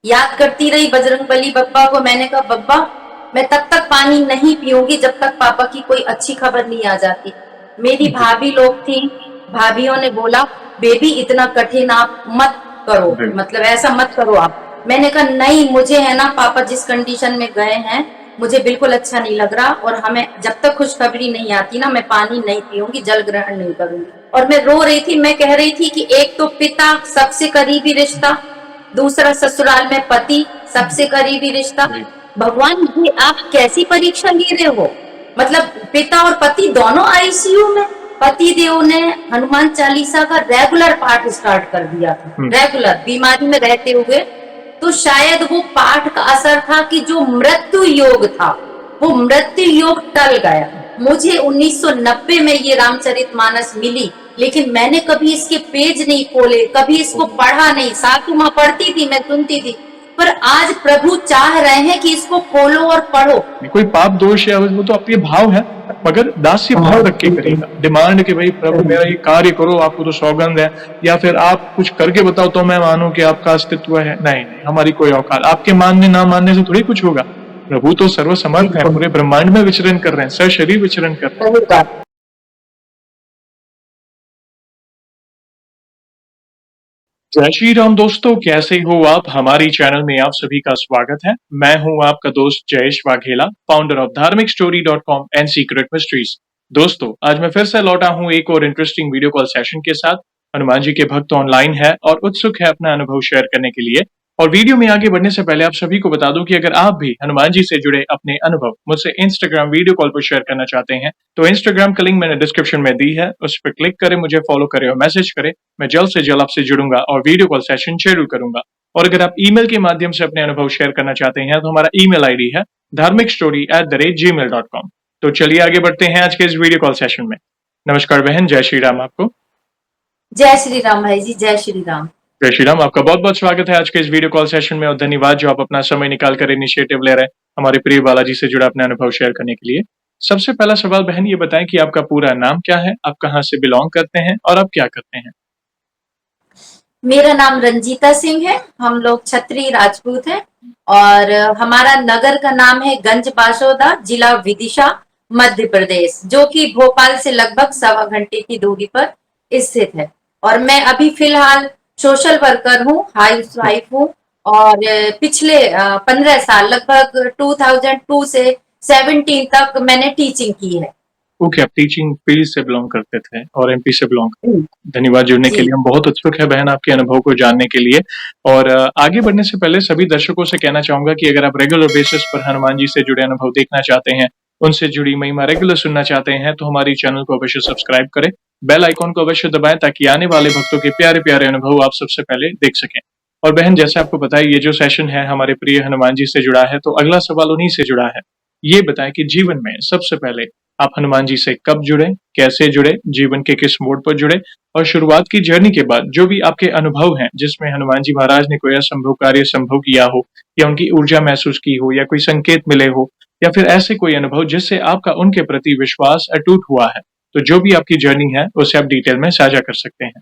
याद करती रही बजरंगबली बप्पा को। मैंने कहा बप्पा, मैं तब तक पानी नहीं पीऊंगी जब तक पापा की कोई अच्छी खबर नहीं आ जाती। मेरी जी। भाभी लोग थी, भाभीियों ने बोला बेबी इतना कठिन आप मत करो, बिल्कुल। मतलब ऐसा मत करो आप। मैंने कहा नहीं, मुझे है ना पापा जिस कंडीशन में गए हैं मुझे बिल्कुल अच्छा नहीं लग रहा, और हमें जब तक खुशखबरी नहीं आती ना मैं पानी नहीं पीऊंगी, जल ग्रहण नहीं करूंगी। और मैं रो रही थी, मैं कह रही थी कि एक तो पिता सबसे करीबी रिश्ता, दूसरा ससुराल में पति सबसे करीबी रिश्ता। जी। भगवान ये आप कैसी परीक्षा ले रहे हो? मतलब पिता और पति दोनों आईसीयू में। पति देव ने हनुमान चालीसा का रेगुलर पाठ स्टार्ट कर दिया था, रेगुलर बीमारी में रहते हुए। तो शायद वो पाठ का असर था कि जो मृत्यु योग था वो मृत्यु योग टल गया। मुझे 1990 में ये रामचरितमानस मिली, लेकिन मैंने कभी इसके पेज नहीं खोले, कभी इसको पढ़ा नहीं। सासू माँ पढ़ती थी, मैं सुनती थी, पर आज प्रभु चाह रहे हैं कि इसको खोलो और पढ़ो। कोई पाप दोष या वो तो आपके भाव है, मगर दास्य भाव रख के करेगा। डिमांड कि भाई प्रभु मेरा ये कार्य करो, आपको तो सौगंध है, या फिर आप कुछ करके बताओ तो मैं मानूं कि आपका अस्तित्व है। नहीं नहीं, हमारी कोई औकात, आपके मानने ना मानने से थोड़ी कुछ होगा। प्रभु तो सर्वसमर्थ है, पूरे ब्रह्मांड में विचरण कर रहे हैं, सशरीर विचरण कर रहे हैं। जय श्री राम दोस्तों, कैसे हो आप? हमारी चैनल में आप सभी का स्वागत है। मैं हूं आपका दोस्त जयेश वाघेला, फाउंडर ऑफ धार्मिकस्टोरी.com एंड सीक्रेट मिस्ट्रीज। दोस्तों, आज मैं फिर से लौटा हूं एक और इंटरेस्टिंग वीडियो कॉल सेशन के साथ। हनुमान जी के भक्त ऑनलाइन है और उत्सुक है अपना अनुभव शेयर करने के लिए। और वीडियो में आगे बढ़ने से पहले आप सभी को बता दूं कि अगर आप भी हनुमान जी से जुड़े अपने अनुभव मुझसे इंस्टाग्राम वीडियो कॉल पर शेयर करना चाहते हैं तो इंस्टाग्राम का लिंक मैंने डिस्क्रिप्शन में दी है, उस पर क्लिक करें, मुझे फॉलो करें और मैसेज करें। मैं जल्द से जल्द आपसे जुड़ूंगा और वीडियो कॉल सेशन शेड्यूल करूंगा। और अगर आप ईमेल के माध्यम से अपने अनुभव शेयर करना चाहते हैं तो हमारा ईमेल आईडी है dharmikstory@gmail.com। तो चलिए आगे बढ़ते हैं आज के इस वीडियो कॉल सेशन में। नमस्कार बहन, जय श्री राम आपको। जय श्री राम भाई जी, जय श्री राम। जय श्री राम, आपका बहुत बहुत स्वागत है आज के इस वीडियो कॉल सेशन में और धन्यवाद जो आप अपना समय निकाल कर इनिशिएटिव ले रहे हैं हमारे प्रिय बालाजी से जुड़ा अपने अनुभव शेयर करने के लिए। सबसे पहला सवाल बहन ये बताएं कि आपका पूरा नाम क्या है, आप कहाँ से बिलोंग करते हैं और आप क्या करते हैं? मेरा नाम रंजीता सिंह है, हम लोग छत्री राजपूत हैं, और हमारा नगर का नाम है गंज बासोदा, जिला विदिशा, मध्य प्रदेश, जो कि भोपाल से लगभग 1.25 घंटे की दूरी पर स्थित है। और मैं अभी फिलहाल सोशल वर्कर हूँ, हाउस वाइफ हूँ, और पिछले 15 साल लगभग 2002 से 17 तक मैंने टीचिंग की है। ओके, आप टीचिंग फील्ड से बिलोंग करते थे और एमपी से बिलोंग करते थे। धन्यवाद जुड़ने के जी। लिए, हम बहुत उत्सुक है बहन आपके अनुभव को जानने के लिए। और आगे बढ़ने से पहले सभी दर्शकों से कहना चाहूंगा कि अगर आप रेगुलर बेसिस पर हनुमान जी से जुड़े अनुभव देखना चाहते हैं, उनसे जुड़ी महिमा रेगुलर सुनना चाहते हैं तो हमारी चैनल को अवश्य सब्सक्राइब करें, बेल आइकॉन को अवश्य दबाएं ताकि आने वाले भक्तों के प्यारे प्यारे अनुभव आप सबसे पहले देख सकें। और बहन, जैसे आपको पता है ये जो सेशन है हमारे प्रिय हनुमान जी से जुड़ा है, तो अगला सवाल उन्हीं से जुड़ा है। ये बताएं कि जीवन में सबसे पहले आप हनुमान जी से कब जुड़े, कैसे जुड़े, जीवन के किस मोड़ पर जुड़े, और शुरुआत की जर्नी के बाद जो भी आपके अनुभव हैं जिसमें हनुमान जी महाराज ने कोई असंभव कार्य संभव किया हो, या उनकी ऊर्जा महसूस की हो, या कोई संकेत मिले हो, या फिर ऐसे कोई अनुभव जिससे आपका उनके प्रति विश्वास अटूट हुआ है, तो जो भी आपकी जर्नी है उसे आप डिटेल में साझा कर सकते हैं।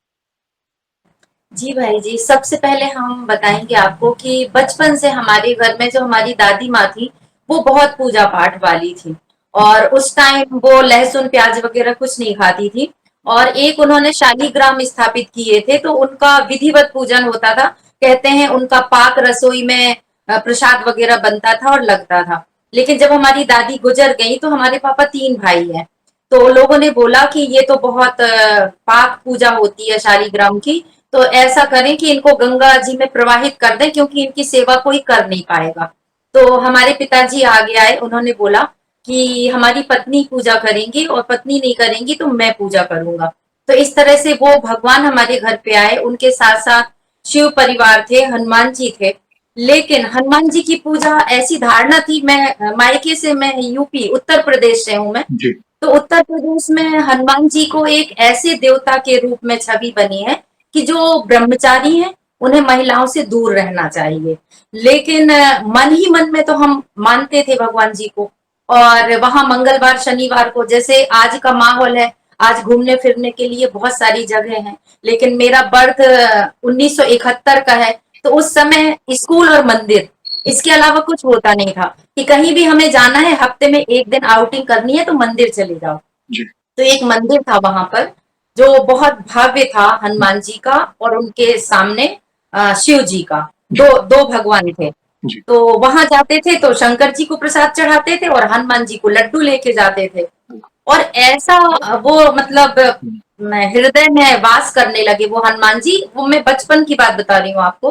जी भाई जी, सबसे पहले हम बताएंगे आपको कि बचपन से हमारे घर में जो हमारी दादी माँ थी वो बहुत पूजा पाठ वाली थी, और उस टाइम वो लहसुन प्याज वगैरह कुछ नहीं खाती थी। और एक उन्होंने शालीग्राम स्थापित किए थे, तो उनका विधिवत पूजन होता था। कहते हैं उनका पाक रसोई में प्रसाद वगैरह बनता था और लगता था। लेकिन जब हमारी दादी गुजर गई तो हमारे पापा 3 भाई हैं, तो लोगों ने बोला कि ये तो बहुत पाक पूजा होती है शालीग्राम की, तो ऐसा करें कि इनको गंगा जी में प्रवाहित कर दें, क्योंकि इनकी सेवा कोई कर नहीं पाएगा। तो हमारे पिताजी आगे आए, उन्होंने बोला कि हमारी पत्नी पूजा करेंगी और पत्नी नहीं करेंगी तो मैं पूजा करूंगा। तो इस तरह से वो भगवान हमारे घर पे आए, उनके साथ साथ शिव परिवार थे, हनुमान जी थे। लेकिन हनुमान जी की पूजा ऐसी धारणा थी, मैं मायके से, मैं यूपी उत्तर प्रदेश से हूँ मैं। जी। तो उत्तर प्रदेश में हनुमान जी को एक ऐसे देवता के रूप में छवि बनी है कि जो ब्रह्मचारी हैं उन्हें महिलाओं से दूर रहना चाहिए। लेकिन मन ही मन में तो हम मानते थे भगवान जी को। और वहां मंगलवार शनिवार को, जैसे आज का माहौल है, आज घूमने फिरने के लिए बहुत सारी जगह हैं, लेकिन मेरा बर्थ 1971 का है, तो उस समय स्कूल और मंदिर, इसके अलावा कुछ होता नहीं था कि कहीं भी हमें जाना है, हफ्ते में एक दिन आउटिंग करनी है तो मंदिर चले जाओ। जी। तो एक मंदिर था वहां पर जो बहुत भव्य था, हनुमान जी का और उनके सामने शिव जी का, जी। दो दो भगवान थे। जी। तो वहां जाते थे तो शंकर जी को प्रसाद चढ़ाते थे और हनुमान जी को लड्डू लेके जाते थे। और ऐसा वो मतलब मैं हृदय में वास करने लगे वो हनुमान जी। वो मैं बचपन की बात बता रही हूँ आपको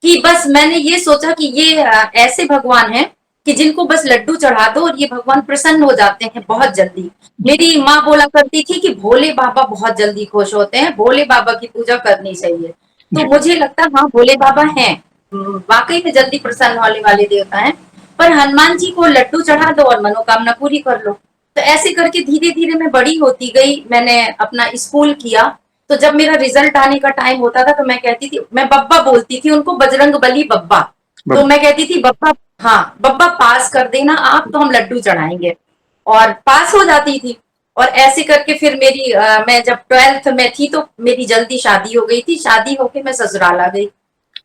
कि बस मैंने ये सोचा कि ये ऐसे भगवान हैं कि जिनको बस लड्डू चढ़ा दो और ये भगवान प्रसन्न हो जाते हैं बहुत जल्दी। मेरी माँ बोला करती थी कि भोले बाबा बहुत जल्दी खुश होते हैं, भोले बाबा की पूजा करनी चाहिए। तो जी। मुझे लगता हाँ भोले बाबा हैं, वाकई में जल्दी प्रसन्न होने वाले देवता हैं। पर हनुमान जी को लड्डू चढ़ा दो और मनोकामना पूरी कर लो। तो ऐसे करके धीरे धीरे मैं बड़ी होती गई, मैंने अपना स्कूल किया। तो जब मेरा रिजल्ट आने का टाइम होता था तो मैं कहती थी, मैं बब्बा बोलती थी उनको, बजरंग बली बब्बा। तो मैं कहती थी बब्बा, हाँ बब्बा पास कर देना आप तो हम लड्डू चढ़ाएंगे। और पास हो जाती थी। और ऐसे करके फिर मेरी मैं जब 12th में थी तो मेरी जल्दी शादी हो गई थी। शादी होके मैं ससुराल आ गई।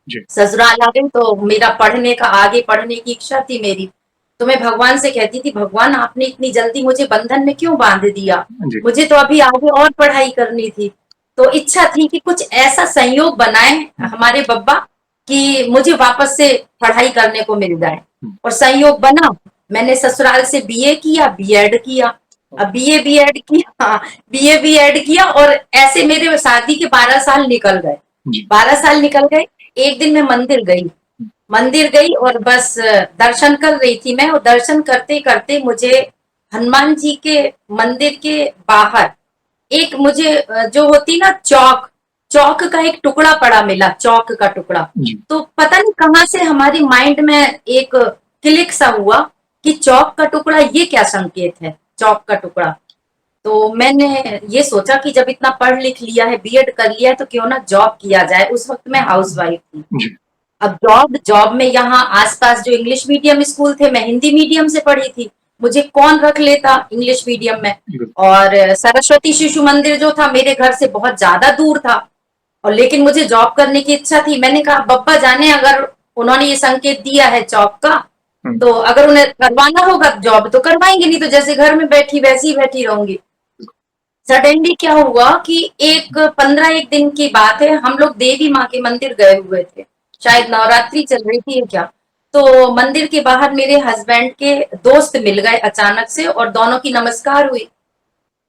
जी। ससुराल आ गई तो मेरा पढ़ने का, आगे पढ़ने की इच्छा थी मेरी। तो मैं भगवान से कहती थी, भगवान आपने इतनी जल्दी मुझे बंधन में क्यों बांध दिया, जी। मुझे तो अभी आगे और पढ़ाई करनी थी। तो इच्छा थी कि कुछ ऐसा संयोग बनाए हमारे बब्बा कि मुझे वापस से पढ़ाई करने को मिल जाए। और संयोग बना, मैंने ससुराल से बीए किया, बीएड किया। अब बीए बीएड किया, हाँ, बीए बीएड किया और ऐसे मेरे शादी के 12 साल निकल गए। जी। 12 साल निकल गए। एक दिन मैं मंदिर गई, मंदिर गई और बस दर्शन कर रही थी मैं। और दर्शन करते करते मुझे हनुमान जी के मंदिर के बाहर एक मुझे जो होती ना चौक, चौक का एक टुकड़ा पड़ा मिला, चौक का टुकड़ा। जी। तो पता नहीं कहाँ से हमारी माइंड में एक क्लिक सा हुआ कि चौक का टुकड़ा ये क्या संकेत है, चौक का टुकड़ा। तो मैंने ये सोचा कि जब इतना पढ़ लिख लिया है, बीएड कर लिया है, तो क्यों ना जॉब किया जाए। उस वक्त मैं हाउसवाइफ थी। जी। अब जॉब जॉब में यहाँ आसपास जो इंग्लिश मीडियम स्कूल थे, मैं हिंदी मीडियम से पढ़ी थी, मुझे कौन रख लेता इंग्लिश मीडियम में। और सरस्वती शिशु मंदिर जो था मेरे घर से बहुत ज्यादा दूर था। और लेकिन मुझे जॉब करने की इच्छा थी। मैंने कहा बब्बा जाने, अगर उन्होंने ये संकेत दिया है चौक का, तो अगर उन्हें करवाना होगा जॉब तो करवाएंगे, नहीं तो जैसे घर में बैठी वैसी ही बैठी रहूंगी। सडनली क्या हुआ कि एक 15 दिन की बात है, हम लोग देवी माँ के मंदिर गए हुए थे, शायद नवरात्रि चल रही थी क्या। तो मंदिर के बाहर मेरे हस्बैंड के दोस्त मिल गए अचानक से और दोनों की नमस्कार हुई।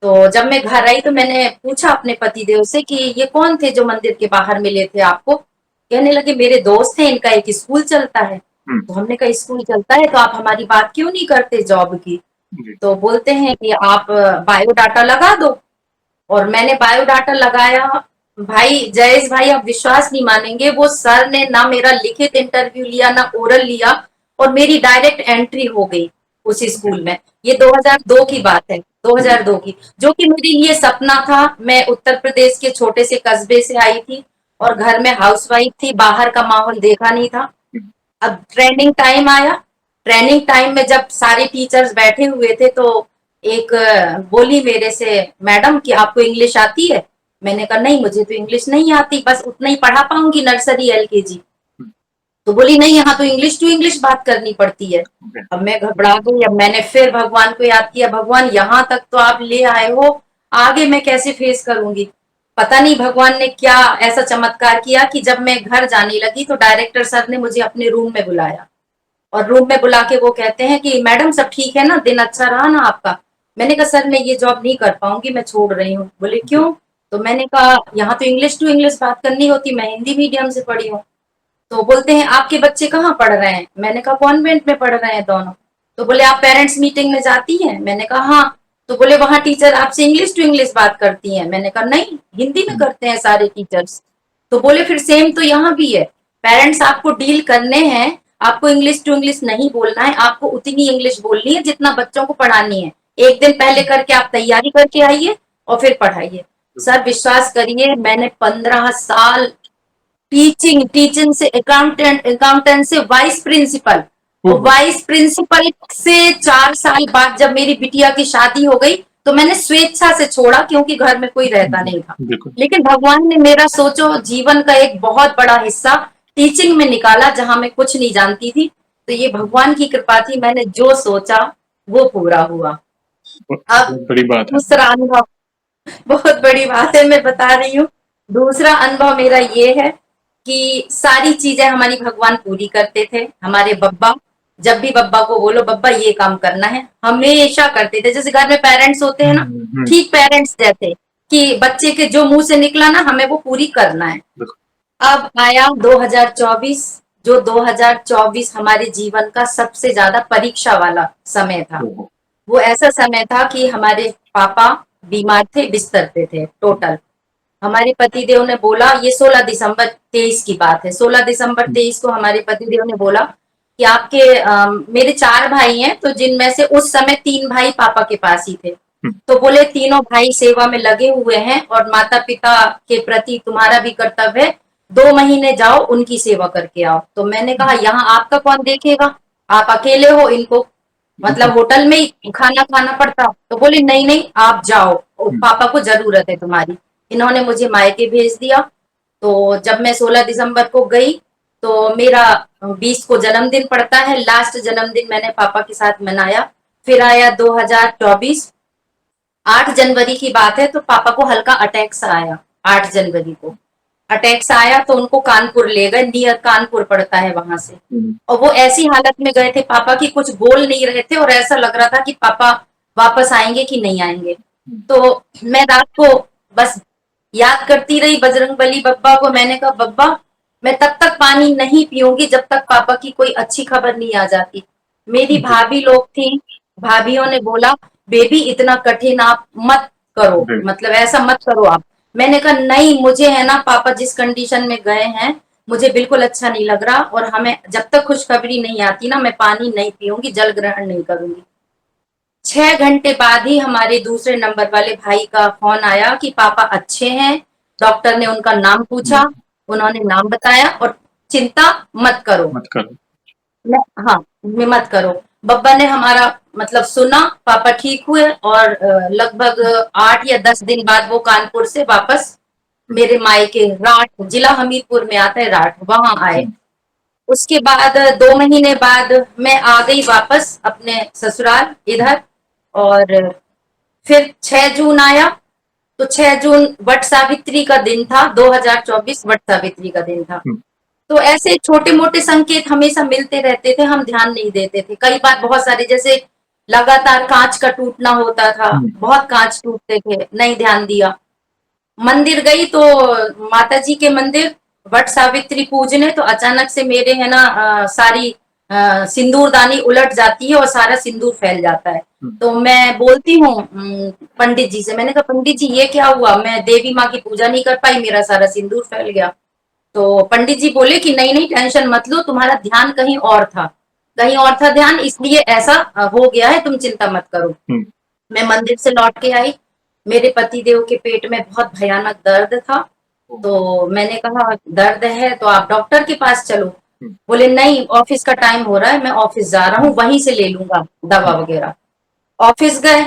तो जब मैं घर आई तो मैंने पूछा अपने पतिदेव से कि ये कौन थे जो मंदिर के बाहर मिले थे आपको। कहने लगे मेरे दोस्त हैं, इनका एक स्कूल चलता है। तो हमने कहा स्कूल चलता है तो आप हमारी बात क्यों नहीं करते जॉब की। तो बोलते हैं कि आप बायोडाटा लगा दो। और मैंने बायोडाटा लगाया। भाई जयेश भाई, आप विश्वास नहीं मानेंगे, वो सर ने ना मेरा लिखित इंटरव्यू लिया ना ओरल लिया और मेरी डायरेक्ट एंट्री हो गई उस स्कूल में। ये 2002 की बात है, 2002 की, जो कि मेरे लिए सपना था। मैं उत्तर प्रदेश के छोटे से कस्बे से आई थी और घर में हाउसवाइफ थी, बाहर का माहौल देखा नहीं था। अब ट्रेनिंग टाइम आया। ट्रेनिंग टाइम में जब सारे टीचर्स बैठे हुए थे तो एक बोली मेरे से, मैडम कि आपको इंग्लिश आती है। मैंने कहा नहीं मुझे तो इंग्लिश नहीं आती, बस उतना ही पढ़ा पाऊंगी, नर्सरी एलकेजी। तो बोली नहीं, यहाँ तो इंग्लिश टू इंग्लिश बात करनी पड़ती है। अब मैं घबरा गई। अब मैंने फिर भगवान को याद किया, भगवान यहाँ तक तो आप ले आए हो, आगे मैं कैसे फेस करूंगी। पता नहीं भगवान ने क्या ऐसा चमत्कार किया कि जब मैं घर जाने लगी तो डायरेक्टर सर ने मुझे अपने रूम में बुलाया। और रूम में बुला के वो कहते हैं कि मैडम सब ठीक है ना, दिन अच्छा रहा ना आपका। मैंने कहा सर मैं ये जॉब नहीं कर पाऊंगी, मैं छोड़ रही हूँ। बोले क्यों। तो मैंने कहा यहाँ तो इंग्लिश टू इंग्लिश बात करनी होती, मैं हिंदी मीडियम से पढ़ी हूँ। तो बोलते हैं आपके बच्चे कहाँ पढ़ रहे हैं। मैंने कहा कॉन्वेंट में पढ़ रहे हैं दोनों। तो बोले आप पेरेंट्स मीटिंग में जाती हैं। मैंने कहा हाँ। तो बोले वहां टीचर आपसे इंग्लिश टू इंग्लिश बात करती हैं। मैंने कहा नहीं, हिंदी में करते हैं सारे टीचर्स। तो बोले फिर सेम तो यहाँ भी है, पेरेंट्स आपको डील करने हैं, आपको इंग्लिश टू इंग्लिश नहीं बोलना है, आपको उतनी इंग्लिश बोलनी है जितना बच्चों को पढ़ानी है। एक दिन पहले करके आप तैयारी करके आइए और फिर पढ़ाइए। सर विश्वास करिए, मैंने 15 साल टीचिंग, टीचिंग से अकाउंटेंट, अकाउंटेंट से वाइस प्रिंसिपल, और वाइस प्रिंसिपल से 4 साल बाद जब मेरी बिटिया की शादी हो गई तो मैंने स्वेच्छा से छोड़ा क्योंकि घर में कोई रहता नहीं था। लेकिन भगवान ने मेरा सोचो जीवन का एक बहुत बड़ा हिस्सा टीचिंग में निकाला जहां मैं कुछ नहीं जानती थी। तो ये भगवान की कृपा थी, मैंने जो सोचा वो पूरा हुआ। अब बहुत बड़ी बात है। दूसरा अनुभव, बहुत बड़ी बात है, मैं बता रही हूँ। दूसरा अनुभव मेरा ये है कि सारी चीजें हमारी भगवान पूरी करते थे। हमारे बब्बा, जब भी बब्बा को बोलो बब्बा ये काम करना है, हमेशा करते थे। जैसे घर में पेरेंट्स होते हैं ना, हम्म। ठीक पेरेंट्स जैसे, कि बच्चे के जो मुंह से निकला ना हमें वो पूरी करना है। अब आया 2024, जो 2024 हमारे जीवन का सबसे ज्यादा परीक्षा वाला समय था। वो ऐसा समय था कि हमारे पापा बीमार थे, बिस्तर पे थे टोटल। हमारे पतिदेव ने बोला, ये 16 दिसंबर 23 की बात है, 16 दिसंबर 23 को हमारे पतिदेव ने बोला कि आपके मेरे 4 भाई हैं, तो जिनमें से उस समय 3 भाई पापा के पास ही थे। तो बोले तीनों भाई सेवा में लगे हुए हैं और माता पिता के प्रति तुम्हारा भी कर्तव्य है, 2 महीने जाओ उनकी सेवा करके आओ। तो मैंने कहा यहाँ आपका कौन देखेगा, आप अकेले हो, इनको मतलब होटल में ही खाना खाना पड़ता। तो बोले नहीं नहीं आप जाओ, पापा को जरूरत है तुम्हारी। इन्होंने मुझे मायके भेज दिया। तो जब मैं 16 दिसंबर को गई, तो मेरा 20 को जन्मदिन पड़ता है, लास्ट जन्मदिन मैंने पापा के साथ मनाया। फिर आया 2024, 8 जनवरी की बात है, तो पापा को हल्का अटैक सा आया। 8 जनवरी को अटैक सा आया, तो उनको कानपुर ले गए, नियर कानपुर पड़ता है वहां से। और वो ऐसी हालत में गए थे पापा की, कुछ बोल नहीं रहे थे, और ऐसा लग रहा था कि पापा वापस आएंगे कि नहीं आएंगे। तो मैं रात को बस याद करती रही बजरंगबली बब्बा को। मैंने कहा बब्बा मैं तब तक पानी नहीं पीऊंगी जब तक पापा की कोई अच्छी खबर नहीं आ जाती। मेरी भाभी लोग थी, भाभीियों ने बोला बेबी इतना कठिन आप मत करो, मतलब ऐसा मत करो आप। मैंने कहा नहीं, मुझे है ना पापा जिस कंडीशन में गए हैं मुझे बिल्कुल अच्छा नहीं लग रहा, और हमें जब तक खुशखबरी नहीं आती ना मैं पानी नहीं पीऊंगी, जल ग्रहण नहीं करूंगी। 6 घंटे बाद ही हमारे दूसरे नंबर वाले भाई का फोन आया कि पापा अच्छे हैं। डॉक्टर ने उनका नाम पूछा, उन्होंने नाम बताया, और चिंता मत करो, मत करो। हाँ मत करो। बब्बा ने हमारा मतलब सुना, पापा ठीक हुए, और लगभग 8 या 10 दिन बाद वो कानपुर से वापस मेरे मायके राठ, जिला हमीरपुर में आता है राठ, वहां आए। उसके बाद 2 महीने बाद मैं आ गई वापस अपने ससुराल इधर। और फिर 6 जून आया, तो 6 जून वट सावित्री का दिन था, 2024 वट सावित्री का दिन था। तो ऐसे छोटे मोटे संकेत हमेशा मिलते रहते थे, हम ध्यान नहीं देते थे। कई बार बहुत सारे, जैसे लगातार कांच का टूटना होता था, बहुत कांच टूटते थे, नहीं ध्यान दिया। मंदिर गई तो माता जी के मंदिर वट सावित्री पूजने, तो अचानक से मेरे है ना सारी सिंदूरदानी उलट जाती है और सारा सिंदूर फैल जाता है। तो मैं बोलती हूँ पंडित जी से, मैंने कहा पंडित जी ये क्या हुआ, मैं देवी माँ की पूजा नहीं कर पाई, मेरा सारा सिंदूर फैल गया। तो पंडित जी बोले कि नहीं नहीं टेंशन मत लो, तुम्हारा ध्यान कहीं और था, कहीं और था ध्यान, इसलिए ऐसा हो गया है, तुम चिंता मत करो। मैं मंदिर से लौट के आई, मेरे पति देव के पेट में बहुत भयानक दर्द था। तो मैंने कहा दर्द है तो आप डॉक्टर के पास चलो। बोले नहीं ऑफिस का टाइम हो रहा है, मैं ऑफिस जा रहा हूँ, वहीं से ले लूंगा दवा वगैरह। ऑफिस गए,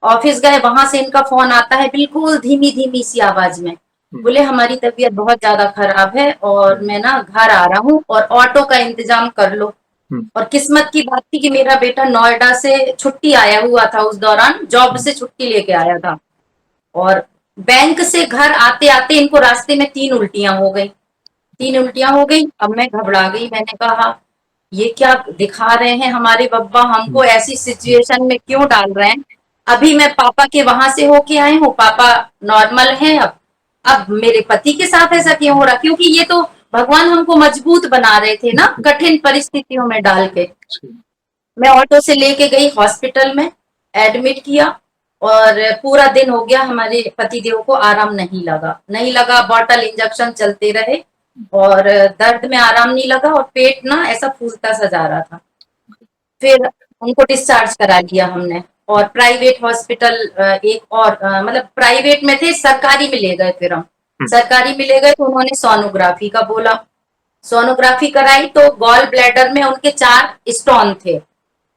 ऑफिस गए, वहां से इनका फोन आता है बिल्कुल धीमी धीमी सी आवाज में। बोले हमारी तबीयत बहुत ज्यादा खराब है और मैं ना घर आ रहा हूँ और ऑटो का इंतजाम कर लो। और किस्मत की बात थी कि मेरा बेटा नोएडा से छुट्टी आया हुआ था, उस दौरान जॉब से छुट्टी लेके आया था। और बैंक से घर आते आते इनको रास्ते में 3 उल्टियां हो गई, 3 उल्टियां हो गई। अब मैं घबरा गई, मैंने कहा ये क्या दिखा रहे हैं हमारे बब्बा, हमको ऐसी सिचुएशन में क्यों डाल रहे हैं। अभी मैं पापा के वहां से होके आई हूँ, पापा नॉर्मल है। अब मेरे पति के साथ ऐसा क्यों हो रहा, क्योंकि ये तो भगवान हमको मजबूत बना रहे थे ना कठिन परिस्थितियों में डाल के। मैं ऑटो से लेके गई हॉस्पिटल में, एडमिट किया, और पूरा दिन हो गया हमारे पतिदेव को आराम नहीं लगा, नहीं लगा, बॉटल इंजेक्शन चलते रहे और दर्द में आराम नहीं लगा, और पेट ना ऐसा फूलता सा जा रहा था। फिर उनको डिस्चार्ज करा लिया हमने, और प्राइवेट हॉस्पिटल एक और मतलब प्राइवेट में थे, सरकारी में ले गए। फिर हम सरकारी में ले गए तो उन्होंने सोनोग्राफी का बोला, सोनोग्राफी कराई तो गॉल ब्लैडर में उनके 4 स्टोन थे,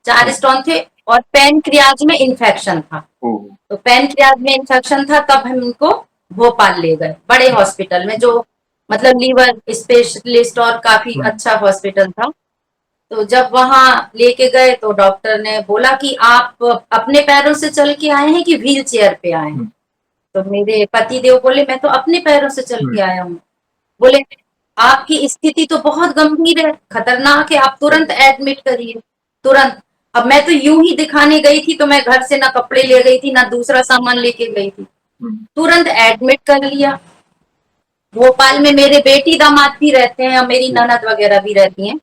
4 स्टोन थे, और पैनक्रियाज में इन्फेक्शन था। तो पैनक्रियाज में इन्फेक्शन था, तब हम इनको भोपाल ले गए बड़े हॉस्पिटल में, जो मतलब लीवर स्पेशलिस्ट और काफी हम्म, अच्छा हॉस्पिटल था। तो जब वहां लेके गए तो डॉक्टर ने बोला कि आप अपने पैरों से चल के आए हैं कि व्हील चेयर पे आए हैं। हम्म, तो मेरे पति देव बोले मैं तो अपने पैरों से चल हम्म, के आया हूँ। बोले आपकी स्थिति तो बहुत गंभीर है, खतरनाक है, आप तुरंत एडमिट करिए, तुरंत। अब मैं तो यूं ही दिखाने गई थी, तो मैं घर से ना कपड़े ले गई थी ना दूसरा सामान लेके गई थी। हम्म, तुरंत एडमिट कर लिया। भोपाल में मेरे बेटी दामाद भी रहते हैं और मेरी हम्म, ननद वगैरह भी रहती हैं।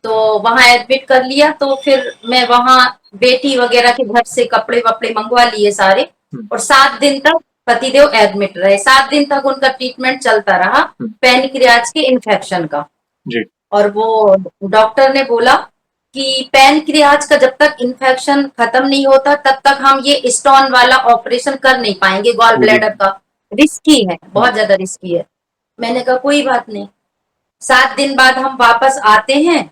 तो वहां एडमिट कर लिया। तो फिर मैं वहां बेटी वगैरह के घर से कपड़े वपड़े मंगवा लिए सारे। हम्म, और 7 दिन तक पतिदेव एडमिट रहे, 7 दिन तक उनका ट्रीटमेंट चलता रहा हम्म, पैनक्रियाज के इन्फेक्शन का। जी, और वो डॉक्टर ने बोला कि पैनक्रियाज का जब तक इन्फेक्शन खत्म नहीं होता तब तक हम ये स्टोन वाला ऑपरेशन कर नहीं पाएंगे, गॉल वो भी, ब्लैडर का। रिस्की है, हम्म, बहुत ज्यादा रिस्की है। मैंने कहा कोई बात नहीं। 7 दिन बाद हम वापस आते हैं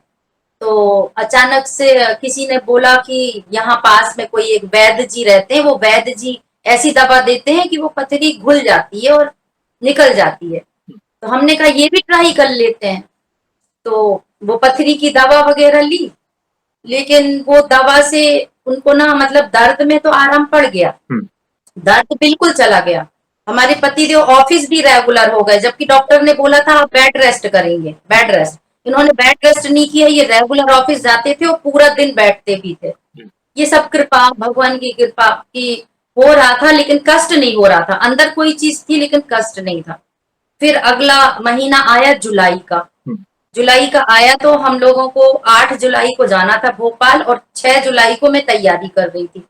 तो अचानक से किसी ने बोला कि यहाँ पास में कोई एक वैद्य जी रहते हैं, वो वैद्य जी ऐसी दवा देते हैं कि वो पथरी घुल जाती है और निकल जाती है। तो हमने कहा ये भी ट्राई कर लेते हैं। तो वो पथरी की दवा वगैरह ली, लेकिन वो दवा से उनको ना मतलब दर्द में तो आराम पड़ गया, हम्म, दर्द बिल्कुल चला गया। हमारे पति देव ऑफिस भी रेगुलर हो गए, जबकि डॉक्टर ने बोला था आप बेड रेस्ट करेंगे, बेड रेस्ट। इन्होंने बेड रेस्ट नहीं किया, ये रेगुलर ऑफिस जाते थे और पूरा दिन बैठते भी थे। जी, ये सब कृपा, भगवान की कृपा की हो रहा था, लेकिन कष्ट नहीं हो रहा था। अंदर कोई चीज थी लेकिन कष्ट नहीं था। फिर अगला महीना आया जुलाई का। हम्म, जुलाई का आया तो हम लोगों को 8 जुलाई को जाना था भोपाल, और 6 जुलाई को मैं तैयारी कर रही थी।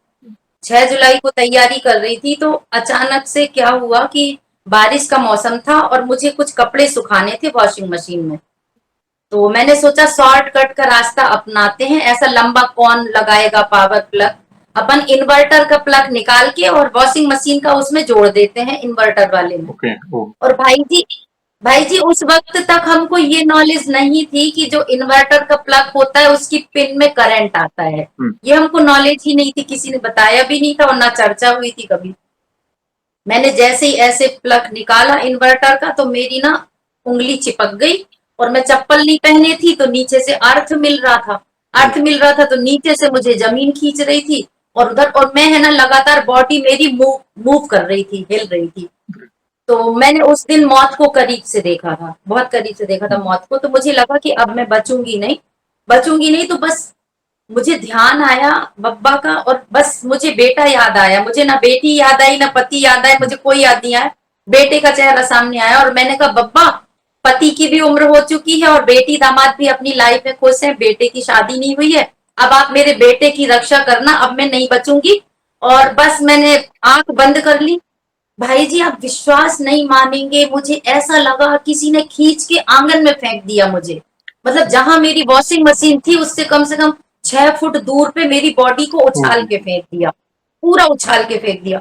6 जुलाई को तैयारी कर रही थी तो अचानक से क्या हुआ कि बारिश का मौसम था और मुझे कुछ कपड़े सुखाने थे वॉशिंग मशीन में। तो मैंने सोचा शॉर्टकट का रास्ता अपनाते हैं, ऐसा लंबा कौन लगाएगा पावर प्लग। अपन इन्वर्टर का प्लग निकाल के और वॉशिंग मशीन का उसमें जोड़ देते हैं, इन्वर्टर वाले में। ओके, ओ, और भाई जी उस वक्त तक हमको ये नॉलेज नहीं थी कि जो इन्वर्टर का प्लग होता है उसकी पिन में करंट आता है। हम्म, ये हमको नॉलेज ही नहीं थी, किसी ने बताया भी नहीं था और ना चर्चा हुई थी कभी। मैंने जैसे ही ऐसे प्लग निकाला इन्वर्टर का तो मेरी ना उंगली चिपक गई। और मैं चप्पल नहीं पहने थी तो नीचे से अर्थ मिल रहा था, जी, अर्थ मिल रहा था तो नीचे से मुझे जमीन खींच रही थी। और उधर, और मैं है ना लगातार बॉडी मेरी मूव मूव कर रही थी, हिल रही थी। तो मैंने उस दिन मौत को करीब से देखा था, बहुत करीब से देखा था हम्म, मौत को। तो मुझे लगा कि अब मैं बचूंगी नहीं, बचूंगी नहीं। तो बस मुझे ध्यान आया बब्बा का, और बस मुझे बेटा याद आया। मुझे ना बेटी याद आई ना पति याद आया, मुझे कोई याद नहीं आया। बेटे का चेहरा सामने आया और मैंने कहा बब्बा, पति की भी उम्र हो चुकी है और बेटी दामाद भी अपनी लाइफ में खुश है, बेटे की शादी नहीं हुई है। अब आप मेरे बेटे की रक्षा करना, अब मैं नहीं बचूंगी। और बस मैंने आंख बंद कर ली। भाई जी आप विश्वास नहीं मानेंगे, मुझे ऐसा लगा किसी ने खींच के आंगन में फेंक दिया मुझे। मतलब जहां मेरी वॉशिंग मशीन थी उससे कम से कम 6 फुट दूर पे मेरी बॉडी को ओ, उछाल के फेंक दिया, पूरा उछाल के फेंक दिया।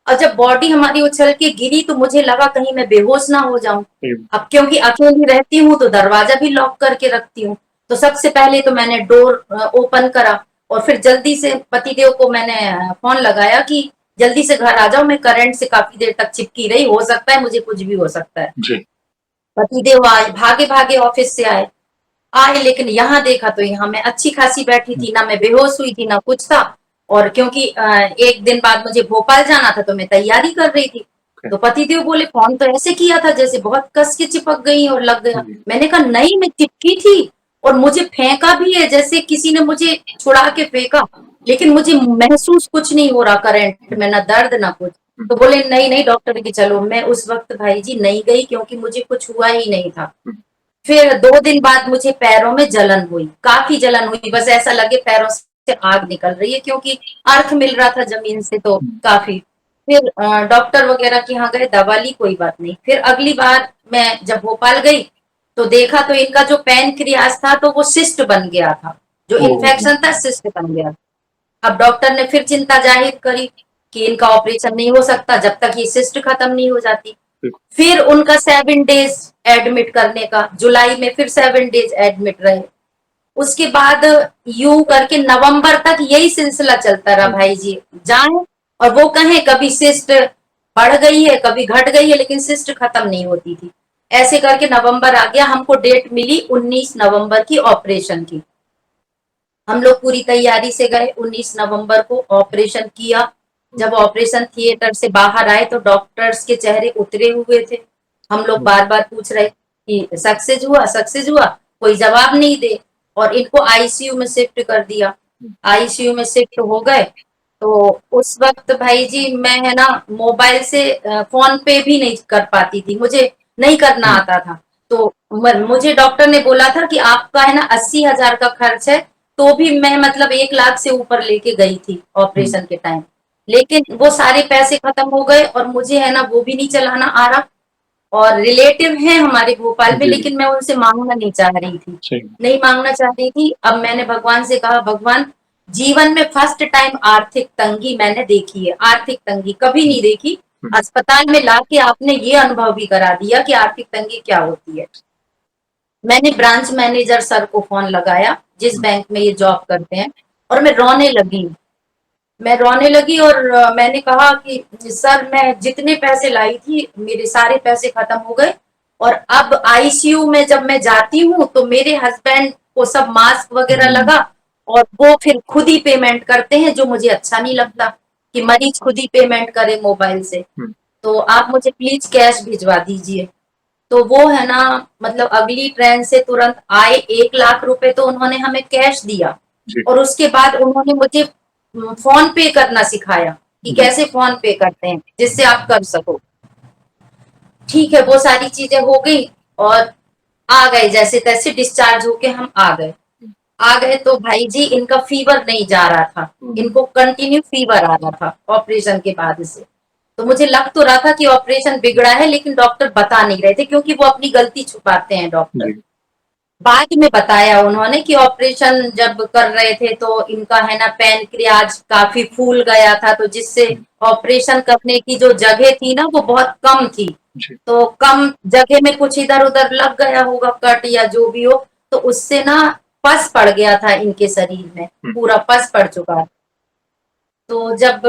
और जब बॉडी हमारी उछल के गिरी तो मुझे लगा कहीं मैं बेहोश ना हो जाऊं। सही, अब क्योंकि अकेली रहती हूँ तो दरवाजा भी लॉक करके रखती हूँ। तो सबसे पहले तो मैंने डोर ओपन करा और फिर जल्दी से पतिदेव को मैंने फोन लगाया कि जल्दी से घर आ जाओ, मैं करंट से काफी देर तक चिपकी रही, हो सकता है मुझे कुछ भी हो सकता है। जी, पतिदेव आए, भागे भागे ऑफिस से आए। आए लेकिन यहाँ देखा तो यहाँ मैं अच्छी खासी बैठी हम्म, थी, ना मैं बेहोश हुई थी ना कुछ था। और क्योंकि एक दिन बाद मुझे भोपाल जाना था तो मैं तैयारी कर रही थी। ओके, तो पतिदेव बोले फोन तो ऐसे किया था जैसे बहुत कस के चिपक गई और लग गया। जी, मैंने कहा नहीं, मैं चिपकी थी और मुझे फेंका भी है, जैसे किसी ने मुझे छुड़ा के फेंका। लेकिन मुझे महसूस कुछ नहीं हो रहा करंट हम्म, में, ना दर्द ना कुछ। हम्म, तो बोले नहीं नहीं डॉक्टर की चलो। मैं उस वक्त भाई जी नहीं गई क्योंकि मुझे कुछ हुआ ही नहीं था। हम्म, फिर 2 दिन बाद मुझे पैरों में जलन हुई, काफी जलन हुई, बस ऐसा लगे पैरों से आग निकल रही है, क्योंकि अर्थ मिल रहा था जमीन से तो हम्म, काफी। फिर डॉक्टर वगैरह के यहाँ गए, दवा ली, कोई बात नहीं। फिर अगली बार मैं जब भोपाल गई तो देखा तो इनका जो पैनक्रियाज था तो वो सिस्ट बन गया था, जो ओ, इन्फेक्शन था सिस्ट बन गया। अब डॉक्टर ने फिर चिंता जाहिर करी कि इनका ऑपरेशन नहीं हो सकता जब तक ये सिस्ट खत्म नहीं हो जाती। बिल्कुल, फिर उनका 7 डेज एडमिट करने का, जुलाई में फिर 7 डेज एडमिट रहे। उसके बाद यूं करके नवंबर तक यही सिलसिला चलता रहा हम्म, भाई जी। जाए और वो कहें कभी सिस्ट बढ़ गई है कभी घट गई है, लेकिन सिस्ट खत्म नहीं होती थी। ऐसे करके नवंबर आ गया, हमको डेट मिली 19 नवंबर की ऑपरेशन की। हम लोग पूरी तैयारी से गए, 19 नवंबर को ऑपरेशन किया। जब ऑपरेशन थिएटर से बाहर आए तो डॉक्टर्स के चेहरे उतरे हुए थे। हम लोग बार बार पूछ रहे कि सक्सेस हुआ, सक्सेस हुआ, कोई जवाब नहीं दे। और इनको आईसीयू में शिफ्ट कर दिया। आईसीयू में शिफ्ट हो गए। तो उस वक्त भाई जी मैं है ना मोबाइल से फोन पे भी नहीं कर पाती थी, मुझे नहीं करना आता था। तो मुझे डॉक्टर ने बोला था कि आपका है ना 80,000 का खर्च है। तो भी मैं मतलब 1 लाख से ऊपर लेके गई थी ऑपरेशन के टाइम। लेकिन वो सारे पैसे खत्म हो गए और मुझे है ना वो भी नहीं चलाना आ रहा। और रिलेटिव हैं हमारे भोपाल में, जी, लेकिन मैं उनसे मांगना नहीं चाह रही थी। सही। नहीं मांगना चाह रही थी। अब मैंने भगवान से कहा, भगवान जीवन में फर्स्ट टाइम आर्थिक तंगी मैंने देखी है, आर्थिक तंगी कभी नहीं देखी। अस्पताल में लाके आपने ये अनुभव भी करा दिया कि आर्थिक तंगी क्या होती है। मैंने ब्रांच मैनेजर सर को फोन लगाया, जिस बैंक में ये जॉब करते हैं, और मैं रोने लगी। मैं रोने लगी और मैंने कहा कि सर मैं जितने पैसे लाई थी मेरे सारे पैसे खत्म हो गए। और अब आईसीयू में जब मैं जाती हूँ तो मेरे हस्बैंड को सब मास्क वगैरह लगा और वो फिर खुद ही पेमेंट करते हैं, जो मुझे अच्छा नहीं लगता कि मरीज खुद ही पेमेंट करे मोबाइल से। तो आप मुझे प्लीज कैश भिजवा दीजिए। तो वो है ना मतलब अगली ट्रेन से तुरंत आए, 1 लाख रुपए तो उन्होंने हमें कैश दिया। और उसके बाद उन्होंने मुझे फोन पे करना सिखाया कि कैसे फोन पे करते हैं जिससे आप कर सको। ठीक है, वो सारी चीजें हो गई और आ गए, जैसे तैसे डिस्चार्ज होके हम आ गए। आ गए तो भाई जी इनका फीवर नहीं जा रहा था, इनको कंटिन्यू फीवर आ रहा था ऑपरेशन के बाद से। तो मुझे लग तो रहा था कि ऑपरेशन बिगड़ा है, लेकिन डॉक्टर बता नहीं रहे थे क्योंकि वो अपनी गलती छुपाते हैं डॉक्टर। बाद में बताया उन्होंने कि ऑपरेशन जब कर रहे थे तो इनका है ना पैनक्रियाज काफी फूल गया था, तो जिससे ऑपरेशन करने की जो जगह थी ना वो बहुत कम थी। तो कम जगह में कुछ इधर उधर लग गया होगा कट या जो भी हो, तो उससे ना पस पड़ गया था इनके शरीर में, पूरा पस पड़ चुका है। तो जब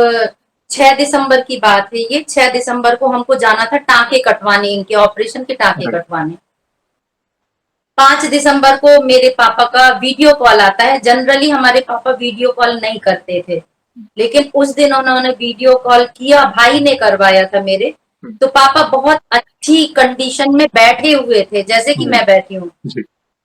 6 दिसंबर की बात है, ये 6 दिसंबर को हमको जाना था टांके कटवाने, इनके ऑपरेशन के टांके कटवाने। 5 दिसंबर को मेरे पापा का वीडियो कॉल आता है। जनरली हमारे पापा वीडियो कॉल नहीं करते थे, लेकिन उस दिन उन्होंने वीडियो कॉल किया, भाई ने करवाया था मेरे। तो पापा बहुत अच्छी कंडीशन में बैठे हुए थे, जैसे कि मैं बैठी हूँ।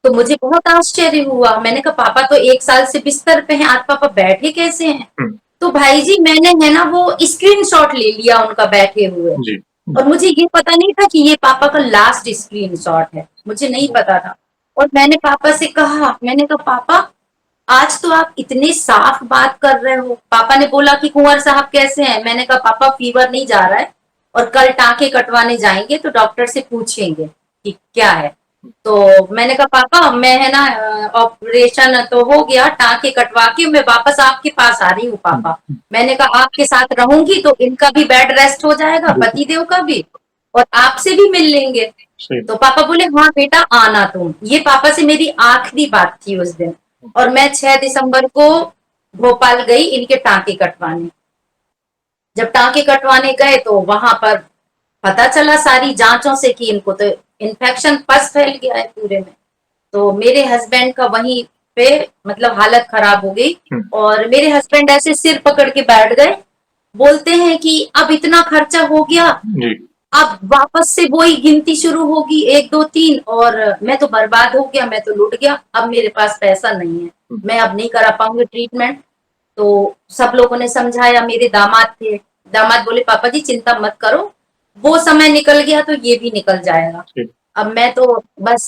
तो मुझे बहुत आश्चर्य हुआ, मैंने कहा पापा तो 1 साल से बिस्तर पे हैं, आज पापा बैठे कैसे हैं? तो भाई जी मैंने है ना वो स्क्रीनशॉट ले लिया उनका बैठे हुए। और मुझे ये पता नहीं था कि ये पापा का लास्ट स्क्रीनशॉट है, मुझे नहीं पता था। और मैंने पापा से कहा, मैंने कहा पापा आज तो आप इतने साफ बात कर रहे हो। पापा ने बोला कि कुंवर साहब कैसे हैं? मैंने कहा पापा फीवर नहीं जा रहा है और कल टांके कटवाने जाएंगे तो डॉक्टर से पूछेंगे कि क्या है। तो मैंने कहा पापा मैं है ना ऑपरेशन तो हो गया, टांके कटवा के मैं वापस आपके पास आ रही हूँ पापा। मैंने कहा आपके साथ रहूंगी तो इनका भी बेड रेस्ट हो जाएगा, पतिदेव का भी, और आपसे भी मिल लेंगे। तो पापा बोले हाँ बेटा आना तुम। ये पापा से मेरी आखिरी बात थी उस दिन। और मैं 6 दिसंबर को भोपाल गई इनके टांके कटवाने। जब टांके कटवाने गए तो वहां पर पता चला सारी जांचों से कि इनको तो इन्फेक्शन पस फैल गया है पूरे में। तो मेरे हस्बैंड का वहीं पे मतलब हालत खराब हो गई। और मेरे हस्बैंड ऐसे सिर पकड़ के बैठ गए, बोलते हैं कि अब इतना खर्चा हो गया, अब वापस से वही गिनती शुरू होगी 1 2 3, और मैं तो बर्बाद हो गया, मैं तो लुट गया, अब मेरे पास पैसा नहीं है, मैं अब नहीं करा पाऊंगी ट्रीटमेंट। तो सब लोगों ने समझाया, मेरे दामाद थे, दामाद बोले पापा जी चिंता मत करो, वो समय निकल गया तो ये भी निकल जाएगा। अब मैं तो बस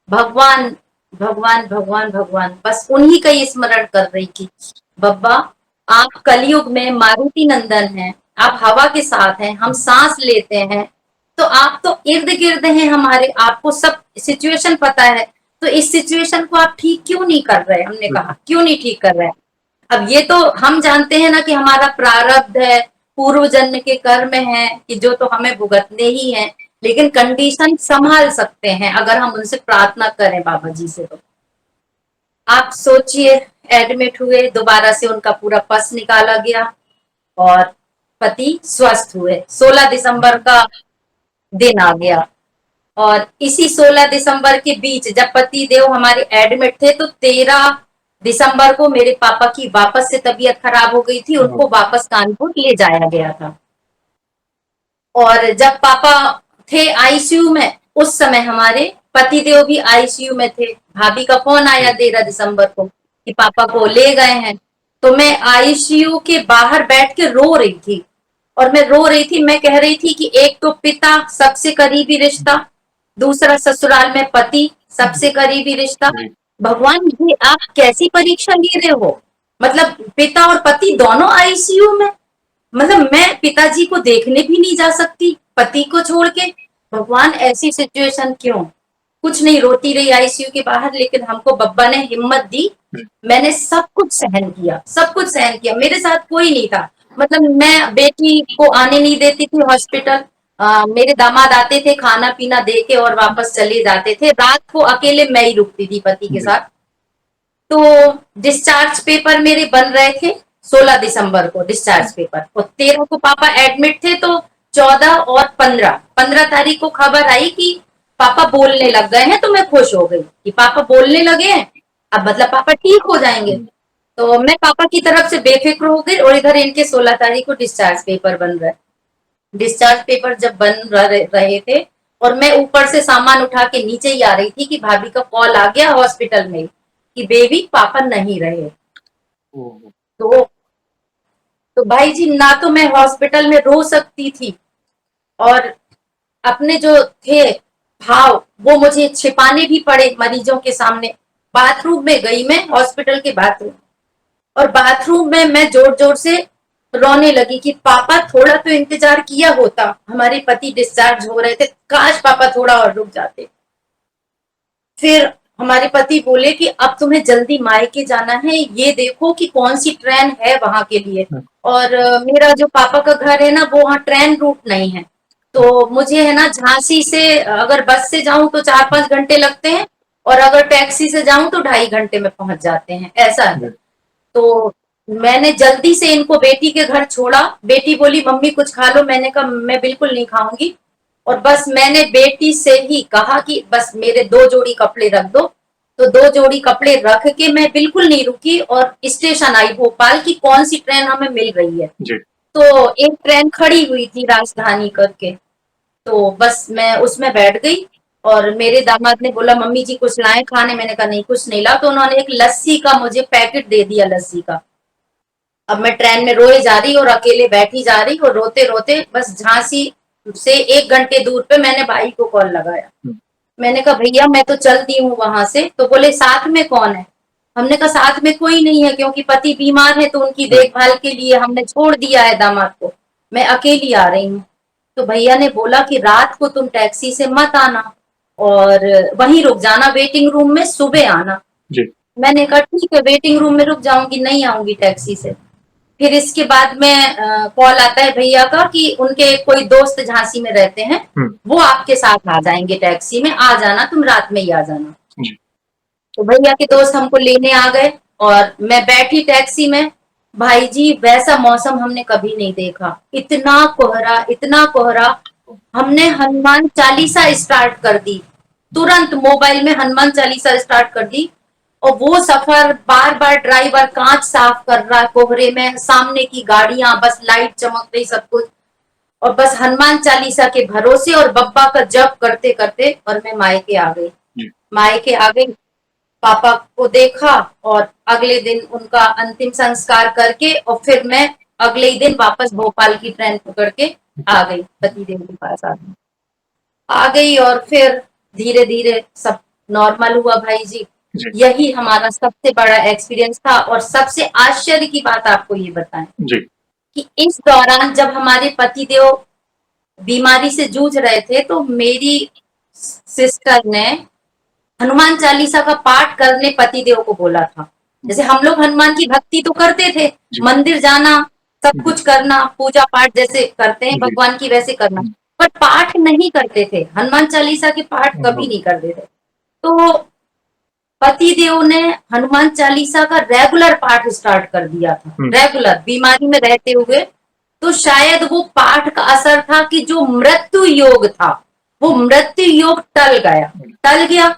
भगवान भगवान भगवान भगवान बस उन्हीं का ही स्मरण कर रही थी। बब्बा आप कलयुग में मारुति नंदन हैं, आप हवा के साथ हैं, हम सांस लेते हैं, तो आप तो इर्द गिर्द हैं हमारे, आपको सब सिचुएशन पता है, तो इस सिचुएशन को आप ठीक क्यों नहीं कर रहे? हमने कहा क्यों नहीं ठीक कर रहे? अब ये तो हम जानते हैं ना कि हमारा प्रारब्ध है, पूर्व जन्म के कर्म है कि जो तो हमें भुगतने ही है, लेकिन कंडीशन संभाल सकते हैं अगर हम उनसे प्रार्थना करें बाबा जी से। तो आप सोचिए, एडमिट हुए, दोबारा से उनका पूरा पस निकाला गया और पति स्वस्थ हुए। 16 दिसंबर का दिन आ गया। और इसी 16 दिसंबर के बीच जब पति देव हमारे एडमिट थे तो 13 दिसंबर को मेरे पापा की वापस से तबीयत खराब हो गई थी, उनको वापस कानपुर ले जाया गया था। और जब पापा थे आईसीयू में, उस समय हमारे पतिदेव भी आईसीयू में थे। भाभी का फोन आया 13 दिसंबर को कि पापा को ले गए हैं। तो मैं आईसीयू के बाहर बैठ के रो रही थी, और मैं रो रही थी, मैं कह रही थी कि एक तो पिता सबसे करीबी रिश्ता, दूसरा ससुराल में पति सबसे करीबी रिश्ता। भगवान जी आप कैसी परीक्षा ले रहे हो, मतलब पिता और पति दोनों आईसीयू में, मतलब मैं पिताजी को देखने भी नहीं जा सकती पति को छोड़ के। भगवान ऐसी सिचुएशन क्यों। कुछ नहीं, रोती रही आईसीयू के बाहर, लेकिन हमको बब्बा ने हिम्मत दी। मैंने सब कुछ सहन किया, सब कुछ सहन किया। मेरे साथ कोई नहीं था, मतलब मैं बेटी को आने नहीं देती थी हॉस्पिटल। मेरे दामाद आते थे, खाना पीना दे के और वापस चले जाते थे। रात को अकेले मैं ही रुकती थी पति के साथ। तो डिस्चार्ज पेपर मेरे बन रहे थे 16 दिसंबर को डिस्चार्ज पेपर, और 13 को पापा एडमिट थे। तो 14 और 15 तारीख को खबर आई कि पापा बोलने लग गए हैं। तो मैं खुश हो गई कि पापा बोलने लगे हैं, अब मतलब पापा ठीक हो जाएंगे। तो मैं पापा की तरफ से बेफिक्र हो गई, और इधर इनके 16 तारीख को डिस्चार्ज पेपर बन रहा है। डिस्चार्ज पेपर जब बन रहे थे और मैं ऊपर से सामान उठा के नीचे ही आ रही थी कि भाभी का कॉल आ गया हॉस्पिटल में कि बेबी पापा नहीं रहे। तो तो भाई जी, ना तो मैं हॉस्पिटल में रो सकती थी, और अपने जो थे भाव वो मुझे छिपाने भी पड़े मरीजों के सामने। बाथरूम में गई मैं, हॉस्पिटल के बाथरूम, और बाथरूम में मैं जोर जोर से रोने लगी कि पापा थोड़ा तो इंतजार किया होता, हमारे पति डिस्चार्ज हो रहे थे, काश पापा थोड़ा और रुक जाते। फिर हमारे पति बोले कि अब तुम्हें जल्दी मायके जाना है, ये देखो कि कौन सी ट्रेन है वहां के लिए। और मेरा जो पापा का घर है ना, वो वहाँ ट्रेन रूट नहीं है। तो मुझे है ना झांसी से अगर बस से जाऊं तो 4-5 घंटे लगते हैं, और अगर टैक्सी से जाऊं तो 2.5 घंटे में पहुंच जाते हैं, ऐसा है। तो मैंने जल्दी से इनको बेटी के घर छोड़ा। बेटी बोली मम्मी कुछ खा लो, मैंने कहा मैं बिल्कुल नहीं खाऊंगी। और बस मैंने बेटी से ही कहा कि बस मेरे 2 जोड़ी कपड़े रख दो। तो 2 जोड़ी कपड़े रख के मैं बिल्कुल नहीं रुकी, और स्टेशन आई भोपाल की कौन सी ट्रेन हमें मिल रही है। तो एक ट्रेन खड़ी हुई थी राजधानी करके, तो बस मैं उसमें बैठ गई। और मेरे दामाद ने बोला मम्मी जी कुछ लाए खाने, मैंने कहा नहीं कुछ नहीं ला। तो उन्होंने एक लस्सी का मुझे पैकेट दे दिया, लस्सी का। अब मैं ट्रेन में रोए जा रही और अकेले बैठी जा रही, और रोते रोते बस झांसी से 1 घंटे दूर पे मैंने भाई को कॉल लगाया। मैंने कहा भैया मैं तो चलती हूँ वहां से। तो बोले साथ में कौन है। हमने कहा साथ में कोई नहीं है, क्योंकि पति बीमार है तो उनकी देखभाल के लिए हमने छोड़ दिया है दामाद को, मैं अकेली आ रही हूँ। तो भैया ने बोला कि रात को तुम टैक्सी से मत आना, और वहीं रुक जाना वेटिंग रूम में, सुबह आना। मैंने कहा ठीक है, वेटिंग रूम में रुक जाऊंगी, नहीं आऊंगी टैक्सी से। फिर इसके बाद में कॉल आता है भैया का कि उनके कोई दोस्त झांसी में रहते हैं, वो आपके साथ आ जाएंगे टैक्सी में, आ जाना तुम, रात में ही आ जाना। तो भैया के दोस्त हमको लेने आ गए, और मैं बैठी टैक्सी में। भाई जी वैसा मौसम हमने कभी नहीं देखा, इतना कोहरा, इतना कोहरा। हमने हनुमान चालीसा स्टार्ट कर दी, तुरंत मोबाइल में हनुमान चालीसा स्टार्ट कर दी। और वो सफर, बार बार ड्राइवर कांच साफ कर रहा कोहरे में, सामने की गाड़ियां, बस लाइट चमक रही, सब कुछ। और बस हनुमान चालीसा के भरोसे और बब्बा का जप करते करते और मैं मायके आ गई। मायके आ गई, पापा को देखा, और अगले दिन उनका अंतिम संस्कार करके, और फिर मैं अगले ही दिन वापस भोपाल की ट्रेन पकड़ के आ गई, पतिदेव के पास आ गई। और फिर धीरे धीरे सब नॉर्मल हुआ भाई जी। यही हमारा सबसे बड़ा एक्सपीरियंस था। और सबसे आश्चर्य की बात आपको ये बताएं कि इस दौरान जब हमारे पतिदेव बीमारी से जूझ रहे थे, तो मेरी सिस्टर ने हनुमान चालीसा का पाठ करने पतिदेव को बोला था। जैसे हम लोग हनुमान की भक्ति तो करते थे, मंदिर जाना, सब कुछ करना, पूजा पाठ जैसे करते हैं भगवान की वैसे करना, पर पाठ नहीं करते थे, हनुमान चालीसा के पाठ कभी नहीं करते थे। तो पतिदेव ने हनुमान चालीसा का रेगुलर पाठ स्टार्ट कर दिया था, रेगुलर, बीमारी में रहते हुए। तो शायद वो पाठ का असर था कि जो मृत्यु योग था वो मृत्यु योग टल गया।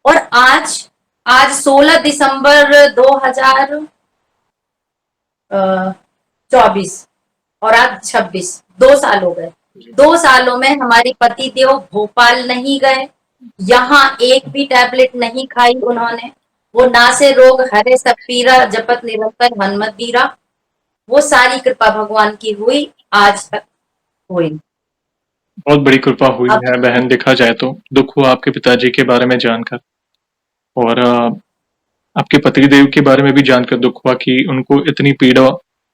और आज आज 16 दिसंबर 2024 और आज 26, 2 साल हो गए। 2 सालों में हमारे पति देव भोपाल नहीं गए, यहाँ एक भी टैबलेट नहीं खाई उन्होंने। वो नासे रोग हरे सब पीरा, जपत निरंतर हनुमत बीरा। वो सारी कृपा भगवान की हुई, आज तक हुई। बहुत बड़ी कृपा हुई अब है बहन, देखा जाए तो दुख हुआ आपके पिताजी के बारे में जानकर, और आपके पतिदेव के बारे में भी जानकर दुख हुआ कि उनको इतनी पीड़ा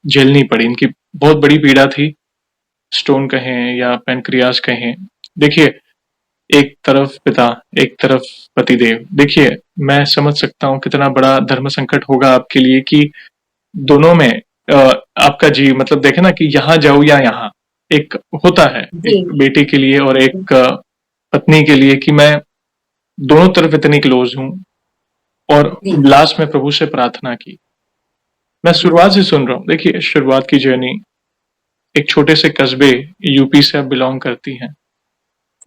झेलनी पड़ी। इनकी बहुत बड़ी पीड़ा थी, स्टोन कहें या पैनक्रियास कहें। देखिए, एक तरफ पिता, एक तरफ पतिदेव। देखिए, मैं समझ सकता हूँ कितना बड़ा धर्म संकट होगा आपके लिए कि दोनों में आपका जी मतलब देखे ना कि यहाँ जाऊँ या यहाँ, एक होता है जी एक बेटे के लिए और एक पत्नी के लिए कि मैं दोनों तरफ इतनी क्लोज हूँ। और जी लास्ट में प्रभु से प्रार्थना की। मैं जी शुरुआत से सुन रहा हूँ। देखिए, शुरुआत की जर्नी एक छोटे से कस्बे यूपी से आप बिलोंग करती हैं,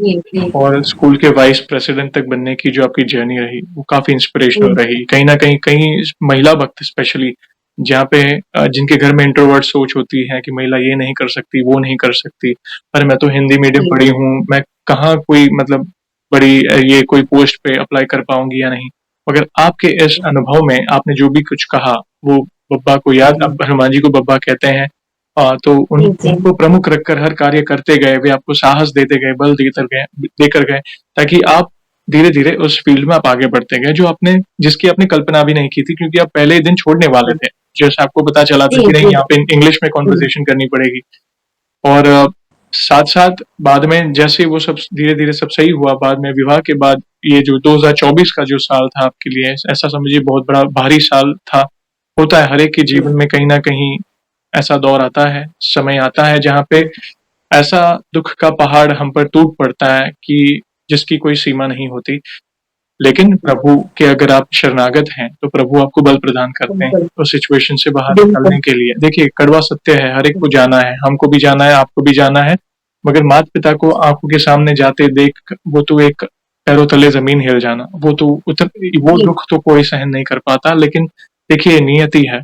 जी जी और स्कूल के वाइस प्रेसिडेंट तक बनने की जो आपकी जर्नी रही वो काफी इंस्पिरेशनल जी रही। कहीं ना कहीं कहीं महिला वक्त स्पेशली जहाँ पे जिनके घर में इंट्रोवर्ट सोच होती है कि महिला ये नहीं कर सकती, वो नहीं कर सकती, अरे मैं तो हिंदी मीडियम जी पढ़ी हूँ, मैं कहाँ कोई मतलब बड़ी ये कोई पोस्ट पे अप्लाई कर पाऊंगी या नहीं। मगर आपके इस अनुभव में आपने जो भी कुछ कहा वो बब्बा को याद, जी अब हनुमान जी को बब्बा कहते हैं। तो जी जी उनको प्रमुख रखकर हर कार्य करते गए, वे आपको साहस देते गए, बल देकर गए, ताकि आप धीरे धीरे उस फील्ड में आप आगे बढ़ते गए जो आपने जिसकी आपने कल्पना भी नहीं की थी, क्योंकि आप पहले ही दिन छोड़ने वाले थे। जैसे आपको पता चला था जी कि नहीं, जी यहाँ पे इंग्लिश में कॉन्वर्सेशन करनी पड़ेगी। और साथ साथ बाद में जैसे वो सब धीरे धीरे सब सही हुआ, बाद में विवाह के बाद ये जो 2024 का जो साल था आपके लिए, ऐसा समझिए बहुत बड़ा भारी साल था। होता है हर एक के जीवन में कहीं ना कहीं ऐसा दौर आता है, समय आता है जहाँ पे ऐसा दुख का पहाड़ हम पर टूट पड़ता है कि जिसकी कोई सीमा नहीं होती। लेकिन प्रभु के अगर आप शरणागत हैं तो प्रभु आपको बल प्रदान करते हैं बिल्कुल उस सिचुएशन से बाहर बिल्कुल निकलने के लिए। देखिए, कड़वा सत्य है, हर एक को जाना है, हमको भी जाना है, आपको भी जाना है। मगर माता पिता को आंखों के सामने जाते देख वो तो एक पैरों तले जमीन हिल जाना, वो जी दुख तो कोई सहन नहीं कर पाता। लेकिन देखिए, नियति है।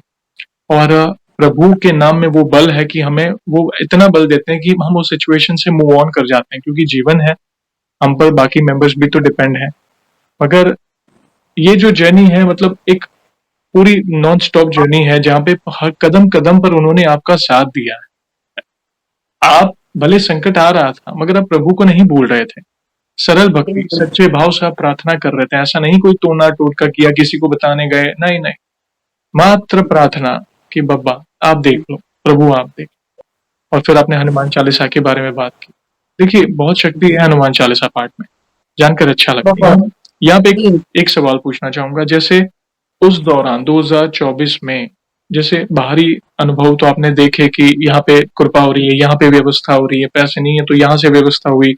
और प्रभु के नाम में वो बल है कि हमें वो इतना बल देते हैं कि हम उस सिचुएशन से मूव ऑन कर जाते हैं, क्योंकि जीवन है, हम पर बाकी मेंबर्स भी तो डिपेंड है। मगर ये जो जर्नी है मतलब एक पूरी नॉन स्टॉप जर्नी है जहाँ पे हर कदम कदम पर उन्होंने आपका साथ दिया है। आप भले संकट आ रहा था मगर आप प्रभु को नहीं भूल रहे थे। सरल भक्ति, बिल्कुल सच्चे भाव से आप प्रार्थना कर रहे थे। ऐसा नहीं कोई तोड़ना टोटका किया, किसी को बताने गए, नहीं नहीं, मात्र प्रार्थना कि बब्बा आप देख लो, प्रभु आप देख। और फिर आपने हनुमान चालीसा के बारे में बात की। देखिए, बहुत शक्ति है हनुमान चालीसा पाठ में, जानकर अच्छा लगा। बहुत यहाँ पे जी एक सवाल पूछना चाहूंगा। जैसे उस दौरान 2024 में जैसे बाहरी अनुभव तो आपने देखे कि यहाँ पे कृपा हो रही है, यहाँ पे व्यवस्था हो रही है, पैसे नहीं है तो यहाँ से व्यवस्था हुई।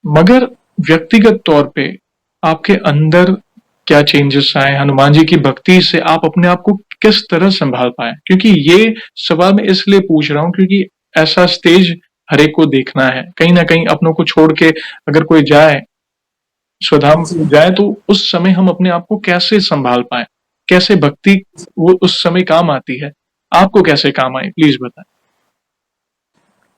मगर व्यक्तिगत तौर पे आपके अंदर क्या चेंजेस आए हनुमान जी की भक्ति से? आप अपने आप को किस तरह संभाल पाए? क्योंकि ये सवाल मैं इसलिए पूछ रहा हूँ क्योंकि ऐसा स्टेज हर एक को देखना है। कहीं ना कहीं अपनों को छोड़ के अगर कोई जाए, स्वधाम जी जाए, तो उस समय हम अपने आप को कैसे संभाल पाए? कैसे भक्ति वो उस समय काम आती है? आपको कैसे काम आई, प्लीज बताएं।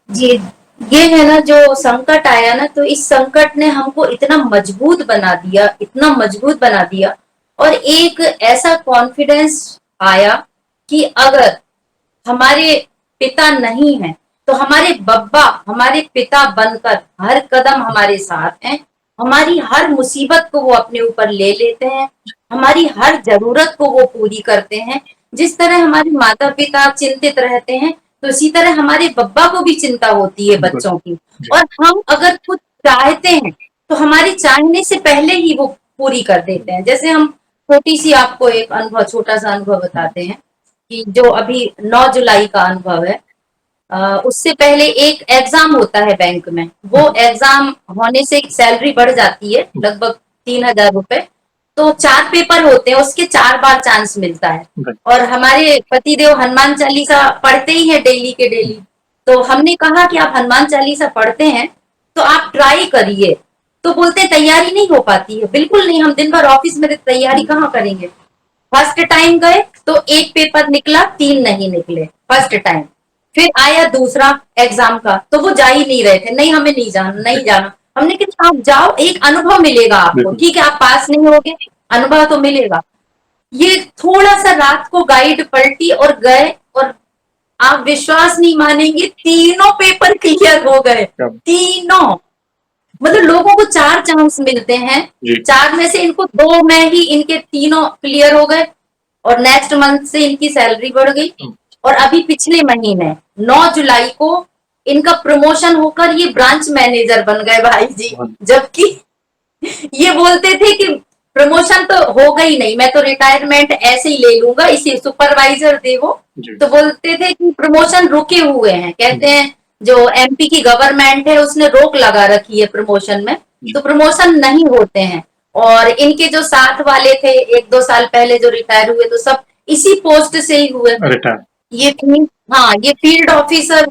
जी ये है ना, जो संकट आया ना, तो इस संकट ने हमको इतना मजबूत बना दिया, इतना मजबूत बना दिया। और एक ऐसा कॉन्फिडेंस आया कि अगर हमारे पिता नहीं है तो हमारे बब्बा हमारे पिता बनकर हर कदम हमारे साथ हैं। हमारी हर मुसीबत को वो अपने ऊपर ले लेते हैं, हमारी हर जरूरत को वो पूरी करते हैं। जिस तरह हमारे माता पिता चिंतित रहते हैं, तो इसी तरह हमारे बब्बा को भी चिंता होती है बिल्कुल। बच्चों की। जी। और हम अगर कुछ चाहते हैं तो हमारी चाहने से पहले ही वो पूरी कर देते हैं। जैसे हम छोटी सी आपको एक अनुभव, छोटा सा अनुभव बताते हैं कि जो अभी 9 जुलाई का अनुभव है, उससे पहले एक एग्जाम होता है बैंक में। वो एग्जाम होने से सैलरी बढ़ जाती है लगभग 3,000 रुपए। तो 4 पेपर होते हैं, उसके 4 बार चांस मिलता है। और हमारे पतिदेव हनुमान चालीसा पढ़ते ही है डेली के डेली। तो हमने कहा कि आप हनुमान चालीसा पढ़ते हैं तो आप ट्राई करिए। तो बोलते हैं तैयारी नहीं हो पाती है, बिल्कुल नहीं, हम दिन भर ऑफिस में तैयारी कहाँ करेंगे। फर्स्ट टाइम गए तो एक पेपर निकला, 3 नहीं निकले फर्स्ट टाइम। फिर आया दूसरा एग्जाम का, तो वो जा ही नहीं रहे थे, नहीं हमें नहीं जाना, नहीं जाना। हमने कहा आप जाओ, एक अनुभव मिलेगा आपको, बिल्कुल। ठीक है आप पास नहीं होगे, अनुभव तो मिलेगा। ये थोड़ा सा रात को गाइड पलटी और गए, और आप विश्वास नहीं मानेंगे, तीनों पेपर क्लियर हो गए, क्या- तीनों। मतलब लोगों को 4 चांस मिलते हैं, जी 4 में से इनको 2 में ही इनके तीनों क्लियर हो गए, और नेक्स्ट मंथ से इनकी सैलरी बढ़ गई। और अभी पिछले महीने 9 जुलाई को इनका प्रमोशन होकर ये ब्रांच मैनेजर बन गए भाई जी। बहुत- जबकि ये बोलते थे कि प्रमोशन तो होगा ही नहीं, मैं तो रिटायरमेंट ऐसे ही ले लूंगा, इसी सुपरवाइजर थे वो। जी तो बोलते थे कि प्रमोशन रुके हुए हैं, कहते हैं जो एमपी की गवर्नमेंट है उसने रोक लगा रखी है प्रमोशन में, तो प्रमोशन नहीं होते हैं। और इनके जो साथ वाले थे 1-2 साल पहले जो रिटायर हुए, तो सब इसी पोस्ट से ही हुए। रिटायर ये हाँ, ये फील्ड ऑफिसर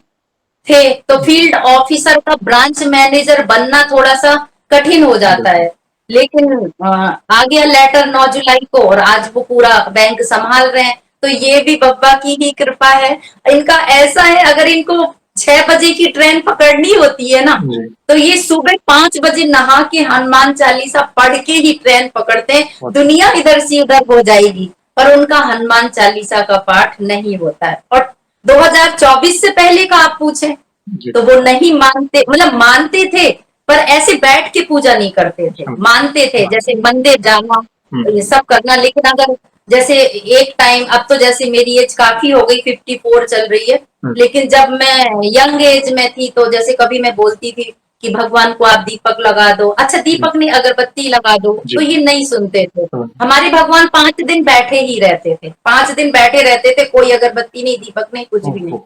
थे, तो फील्ड ऑफिसर का ब्रांच मैनेजर बनना थोड़ा सा कठिन हो जाता है। लेकिन आ गया लेटर 9 जुलाई को, और आज वो पूरा बैंक संभाल रहे हैं। तो ये भी बब्बा की ही कृपा है। इनका ऐसा है, अगर इनको 6 बजे की ट्रेन पकड़नी होती है ना, जी तो ये सुबह 5 बजे नहा के हनुमान चालीसा पढ़ के ही ट्रेन पकड़ते हैं। दुनिया इधर से उधर हो जाएगी, पर उनका हनुमान चालीसा का पाठ नहीं होता है। और 2024 से पहले का आप पूछें, जी तो वो नहीं मानते, मतलब मानते थे पर ऐसे बैठ के पूजा नहीं करते थे। मानते थे जैसे मंदिर जाना, ये सब करना, लेकिन अगर जैसे एक टाइम, अब तो जैसे मेरी एज काफी हो गई, 54 चल रही है, लेकिन जब मैं यंग एज में थी तो जैसे कभी मैं बोलती थी कि भगवान को आप दीपक लगा दो, अच्छा दीपक नहीं अगरबत्ती लगा दो, तो ये नहीं सुनते थे। हमारे भगवान 5 दिन बैठे ही रहते थे, 5 दिन बैठे रहते थे, कोई अगरबत्ती नहीं, दीपक नहीं, कुछ भी नहीं।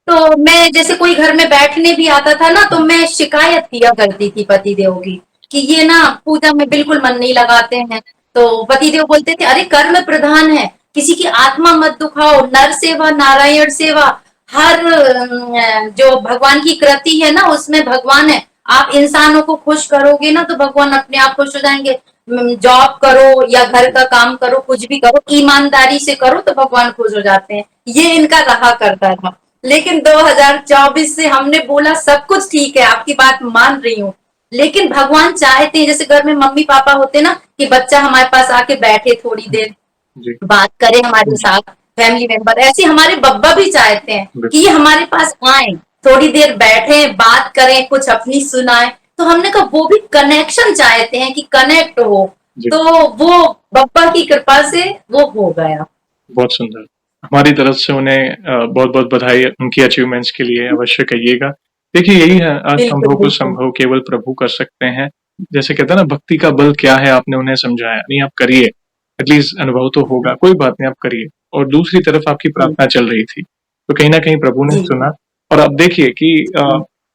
तो मैं जैसे कोई घर में बैठने भी आता था ना, तो मैं शिकायत किया करती थी पतिदेव की कि ये ना पूजा में बिल्कुल मन नहीं लगाते हैं। तो पतिदेव बोलते थे अरे कर्म प्रधान है, किसी की आत्मा मत दुखाओ, नर सेवा नारायण सेवा, हर जो भगवान की कृति है ना उसमें भगवान है। आप इंसानों को खुश करोगे ना तो भगवान अपने आप खुश हो जाएंगे। जॉब करो या घर का काम करो, कुछ भी करो ईमानदारी से करो तो भगवान खुश हो जाते हैं। ये इनका रहा करता था। लेकिन 2024 से हमने बोला सब कुछ ठीक है, आपकी बात मान रही हूँ, लेकिन भगवान चाहते हैं जैसे घर में मम्मी पापा होते ना कि बच्चा हमारे पास आके बैठे थोड़ी देर, जी बात करे हमारे साथ, फैमिली मेंबर, ऐसे हमारे बब्बा भी चाहते हैं कि ये हमारे पास आए, थोड़ी देर बैठे, बात करें, कुछ अपनी सुनाए। तो हमने कहा वो भी कनेक्शन चाहते हैं कि कनेक्ट हो, तो वो बब्बा की कृपा से वो हो गया। बहुत सुंदर। हमारी तरफ से उन्हें बहुत बहुत बधाई उनकी अचीवमेंट्स के लिए, अवश्य कहिएगा। देखिए यही है, असंभव को संभव केवल प्रभु कर सकते हैं। जैसे कहते हैं ना, भक्ति का बल क्या है आपने उन्हें समझाया, नहीं आप करिए, एटलीस्ट अनुभव तो होगा, कोई बात नहीं आप करिए। और दूसरी तरफ आपकी प्रार्थना चल रही थी, तो कहीं ना कहीं प्रभु ने सुना। और अब देखिए कि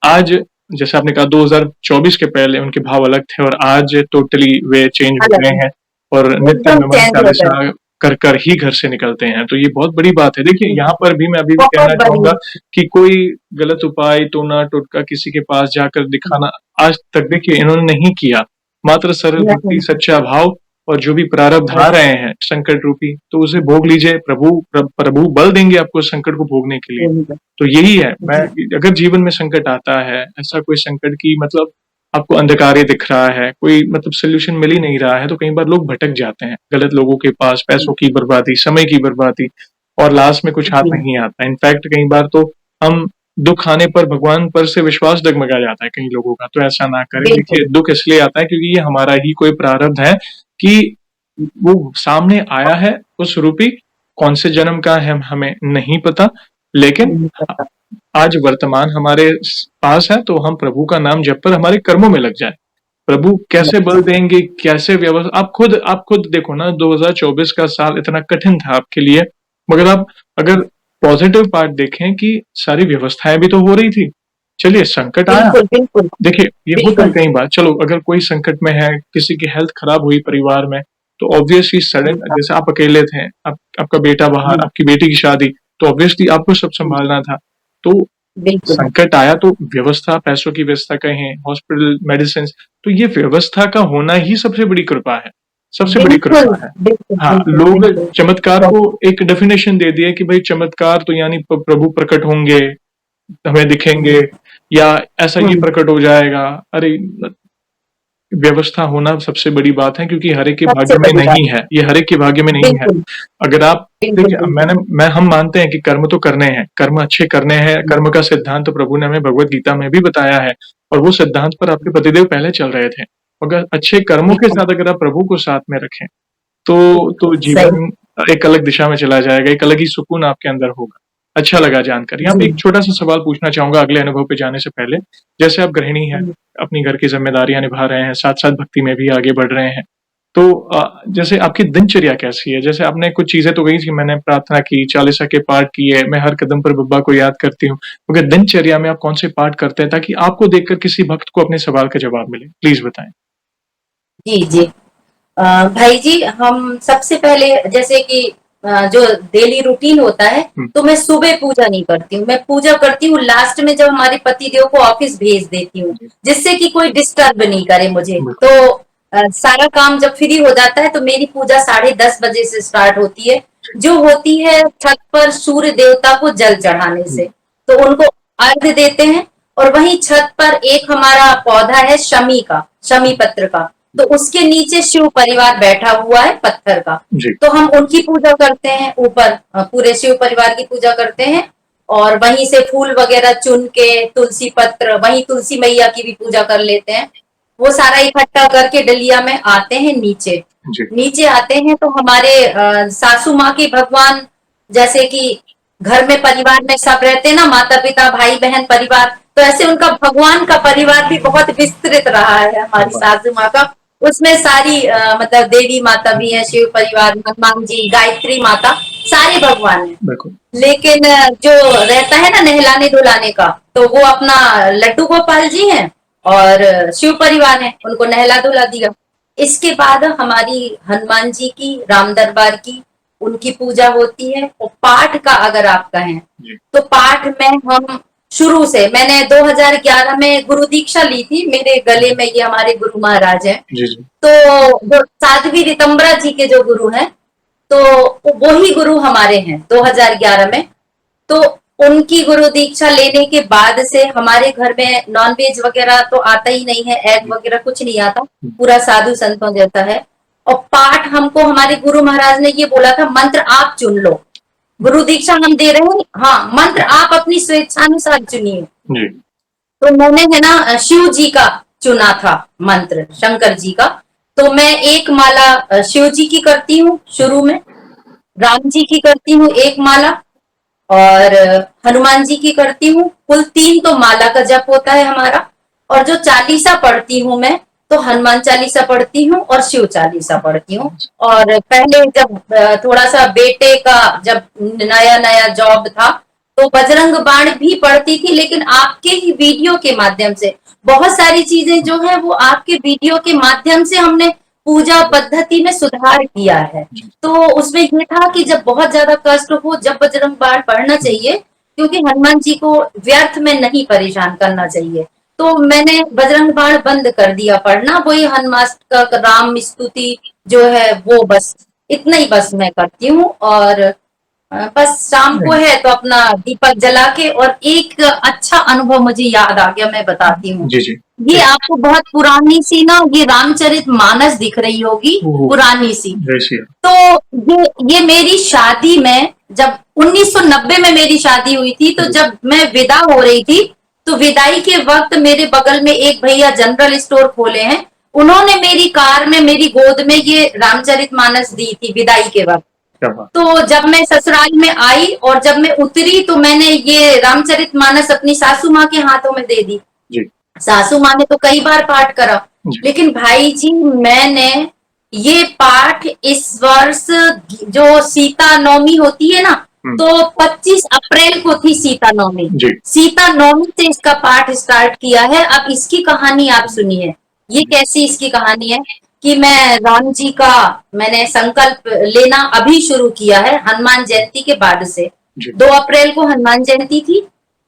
आज जैसे आपने कहा 2024 के पहले उनके भाव अलग थे, और आज टोटली वे चेंज हो गए हैं, और नित्य हनुमान चालीसा कर कर ही घर से निकलते हैं। तो ये बहुत बड़ी बात है। देखिए यहाँ पर भी मैं अभी भी कहना चाहूंगा कि कोई गलत उपाय, टोना टोटका किसी के पास जाकर दिखाना आज तक देखिए इन्होंने नहीं किया। मात्र सरल भक्ति, सच्चा भाव, और जो भी प्रारब्ध आ रहे हैं संकट रूपी, तो उसे भोग लीजिए। प्रभु बल देंगे आपको संकट को भोगने के लिए। तो यही है, मैं अगर जीवन में संकट आता है, ऐसा कोई संकट की मतलब आपको अंधकार ही दिख रहा है, कोई मतलब सोल्यूशन मिल ही नहीं रहा है, तो कई बार लोग भटक जाते हैं गलत लोगों के पास, पैसों की बर्बादी, समय की बर्बादी, और लास्ट में कुछ हाथ नहीं आता। इनफैक्ट कई बार तो हम दुख आने पर भगवान पर से विश्वास डगमगा जाता है कई लोगों का। तो ऐसा ना करें। देखिए दुख इसलिए आता है क्योंकि ये हमारा ही कोई प्रारब्ध है कि वो सामने आया है, उस रूपी कौन से जन्म का है हमें नहीं पता, लेकिन आज वर्तमान हमारे पास है, तो हम प्रभु का नाम जप पर हमारे कर्मों में लग जाए। प्रभु कैसे बल देंगे, कैसे व्यवस्था, आप खुद देखो ना, 2024 का साल इतना कठिन था आपके लिए, मगर आप अगर पॉजिटिव पार्ट देखें कि सारी व्यवस्थाएं भी तो हो रही थी। चलिए संकट आया, देखिए ये होता है कई बार, चलो अगर कोई संकट में है, किसी की हेल्थ खराब हुई परिवार में, तो ऑब्वियसली सडन, जैसे आप अकेले थे, आपका बेटा बाहर, आपकी बेटी की शादी, तो ऑब्वियसली आपको सब संभालना था। तो बिल्कुल, संकट आया तो व्यवस्था, पैसों की व्यवस्था कहें, हॉस्पिटल, मेडिसिन्स, तो ये व्यवस्था का होना ही सबसे बड़ी कृपा है, सबसे बड़ी बिल्कुल, कृपा है। बिल्कुल, हाँ, बिल्कुल, लोग बिल्कुल। चमत्कार को एक डेफिनेशन दे दिया कि भाई चमत्कार तो यानी प्रभु प्रकट होंगे, हमें दिखेंगे हुँ, या ऐसा ये हुँ, प्रकट हो जाएगा। अरे व्यवस्था होना सबसे बड़ी बात है क्योंकि हर एक के सबसे भाग्य में बड़ी बात। नहीं है, ये हर एक के भाग्य में नहीं है। बिल्कुल, अगर आप बिल्कुल, देखिए बिल्कुल। हम मानते हैं कि कर्म तो करने हैं, कर्म अच्छे करने हैं, हुँ, कर्म का सिद्धांत तो प्रभु ने हमें भगवत गीता में भी बताया है और वो सिद्धांत पर आपके पतिदेव पहले चल रहे थे। अगर अच्छे कर्मों के बिल्कुल, साथ अगर आप प्रभु को साथ में रखें, तो सही। जीवन एक अलग दिशा में चला जाएगा, एक अलग ही सुकून आपके अंदर होगा। अच्छा लगा जानकर। यहाँ पे जी। एक छोटा-सा सवाल पूछना चाहूँगा अगले अनुभव पे जाने से पहले। जैसे आप गृहिणी हैं, हुँ, अपनी घर की ज़िम्मेदारियाँ निभा रहे हैं, साथ-साथ भक्ति में भी आगे बढ़ रहे हैं। तो जैसे आपकी दिनचर्या कैसी है? जैसे आपने कुछ चीज़ें तो कही थी, मैंने प्रार्थना की, चालीसा के पाठ किए, मैं हर कदम पर बब्बा को याद करती हूँ। मगर दिनचर्या में आप कौन-से पाठ करते हैं ताकि आपको देखकर किसी भक्त को अपने सवाल का जवाब मिले? प्लीज़ बताएँ। जी, जी। भाई जी हम सबसे पहले जैसे कि जो डेली रूटीन होता है हुँ, तो मैं सुबह पूजा नहीं करती हूँ, मैं पूजा करती हूँ लास्ट में जब हमारे पति देव को ऑफिस भेज देती हूँ जी, जिससे कि कोई डिस्टर्ब नहीं करे मुझे। बिल्कुल। तो सारा काम जब फ्री हो जाता है तो मेरी पूजा 10:30 बजे से स्टार्ट होती है जो होती है छत पर सूर्य देवता को जल चढ़ाने हुँ, से। तो उनको अर्घ्य देते हैं और वहीं छत पर एक हमारा पौधा है शमी पत्र का, तो उसके नीचे शिव परिवार बैठा हुआ है पत्थर का। जी, तो हम उनकी पूजा करते हैं ऊपर, पूरे शिव परिवार की पूजा करते हैं और वहीं से फूल वगैरह चुन के तुलसी पत्र वहीं तुलसी मैया की भी पूजा कर लेते हैं। वो सारा इकट्ठा करके डलिया में आते हैं नीचे। जी, नीचे आते हैं तो हमारे सासू माँ के भगवान जैसे कि घर में परिवार में सब रहते हैं ना, माता पिता भाई बहन परिवार, तो ऐसे उनका भगवान का परिवार भी बहुत विस्तृत रहा है क्या हमारी बात सासू माँ का। उसमें सारी मतलब देवी माता भी है, शिव परिवार, हनुमान जी, गायत्री माता, सारे भगवान है। बिल्कुल। लेकिन जो रहता है ना नहलाने धुलाने का, तो वो अपना लड्डू गोपाल जी हैं और शिव परिवार है, उनको नहला धुला दिया। इसके बाद हमारी हनुमान जी की, राम दरबार की, उनकी पूजा होती है। और पाठ का अगर आप कहें जी, तो पाठ में हम शुरू से, मैंने 2011 में गुरु दीक्षा ली थी, मेरे गले में ये हमारे गुरु महाराज हैं। जी, जी, तो जो साध्वी रितंबरा जी के जो गुरु हैं, तो वो ही गुरु हमारे हैं 2011 में। तो उनकी गुरु दीक्षा लेने के बाद से हमारे घर में नॉनवेज वगैरह तो आता ही नहीं है, एग जी, वगैरह कुछ नहीं आता, हुँ, पूरा साधु संतों जैसा है। और पाठ हमको हमारे गुरु महाराज ने ये बोला था, मंत्र आप चुन लो। गुरु दीक्षा हम दे रहे हैं, हाँ मंत्र आप अपनी स्वेच्छानुसार चुनिए। जी, तो मैंने है ना शिव जी का चुना था मंत्र, शंकर जी का। तो मैं एक माला शिव जी की करती हूँ शुरू में, राम जी की करती हूँ एक माला और हनुमान जी की करती हूँ। कुल 3 तो माला का जप होता है हमारा। और जो चालीसा पढ़ती हूँ मैं, तो हनुमान चालीसा पढ़ती हूँ और शिव चालीसा पढ़ती हूँ। और पहले जब थोड़ा सा बेटे का जब नया नया जॉब था तो बजरंग बाण भी पढ़ती थी, लेकिन आपके ही वीडियो के माध्यम से बहुत सारी चीजें जो है वो आपके वीडियो के माध्यम से हमने पूजा पद्धति में सुधार किया है। जी, तो उसमें ये था कि जब बहुत ज्यादा कष्ट हो जब बजरंग बाण पढ़ना हुँ, चाहिए, क्योंकि हनुमान जी को व्यर्थ में नहीं परेशान करना चाहिए। तो मैंने बजरंग बाण बंद कर दिया पढ़ना, वही हनुमाष्टक, राम स्तुति जो है वो बस, इतना ही बस मैं करती हूँ। और बस शाम को नहीं, है तो अपना दीपक जला के, और एक अच्छा अनुभव मुझे याद आ गया, मैं बताती हूँ। जी, जी, ये ठीक। आपको बहुत पुरानी सी ना, ये रामचरित मानस दिख रही होगी, ओह! पुरानी सी। जय श्री राम। तो ये मेरी शादी में, जब 1990 में मेरी शादी हुई थी, तो जी, जब मैं विदा हो रही थी, तो विदाई के वक्त मेरे बगल में एक भैया जनरल स्टोर खोले हैं, उन्होंने मेरी कार में, मेरी गोद में ये रामचरितमानस दी थी विदाई के वक्त। क्या बात! तो जब मैं ससुराल में आई और जब मैं उतरी तो मैंने ये रामचरितमानस अपनी सासू माँ के हाथों में दे दी। जी, सासू माँ ने तो कई बार पाठ करा, जी, लेकिन भाई जी मैंने ये पाठ इस वर्ष, जो सीता नवमी होती है ना, हुँ, तो 25 अप्रैल को थी सीता नवमी। जी, सीता नवमी से इसका पाठ स्टार्ट किया है। अब इसकी कहानी आप सुनिए, ये जी, कैसी इसकी कहानी है कि मैं राम जी का, मैंने संकल्प लेना अभी शुरू किया है हनुमान जयंती के बाद से। जी, 2 अप्रैल को हनुमान जयंती थी,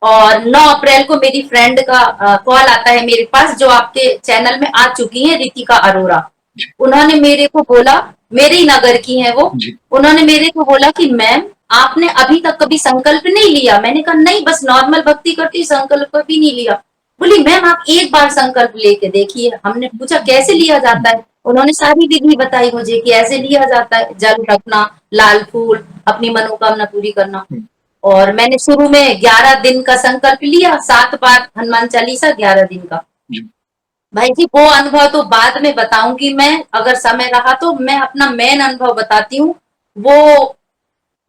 और 9 अप्रैल को मेरी फ्रेंड का कॉल आता है मेरे पास, जो आपके चैनल में आ चुकी हैं, रितिका अरोरा। जी, उन्होंने मेरे को बोला, मेरे ही नगर की है वो, जी, उन्होंने मेरे को बोला कि मैम आपने अभी तक कभी संकल्प नहीं लिया? मैंने कहा नहीं, बस नॉर्मल भक्ति करती, संकल्प भी नहीं लिया। बोली मैम आप एक बार संकल्प लेके देखिए। हमने पूछा कैसे लिया जाता है? उन्होंने सारी विधि बताई मुझे कि ऐसे लिया जाता है, जल रखना, लाल फूल, अपनी मनोकामना पूरी करना। हुँ, और मैंने शुरू में 11 दिन का संकल्प लिया, 7 बार हनुमान चालीसा, 11 दिन का। जी, भाई जी वो अनुभव तो बाद में बताऊंगी मैं, अगर समय रहा तो। मैं अपना मेन अनुभव बताती हूँ। वो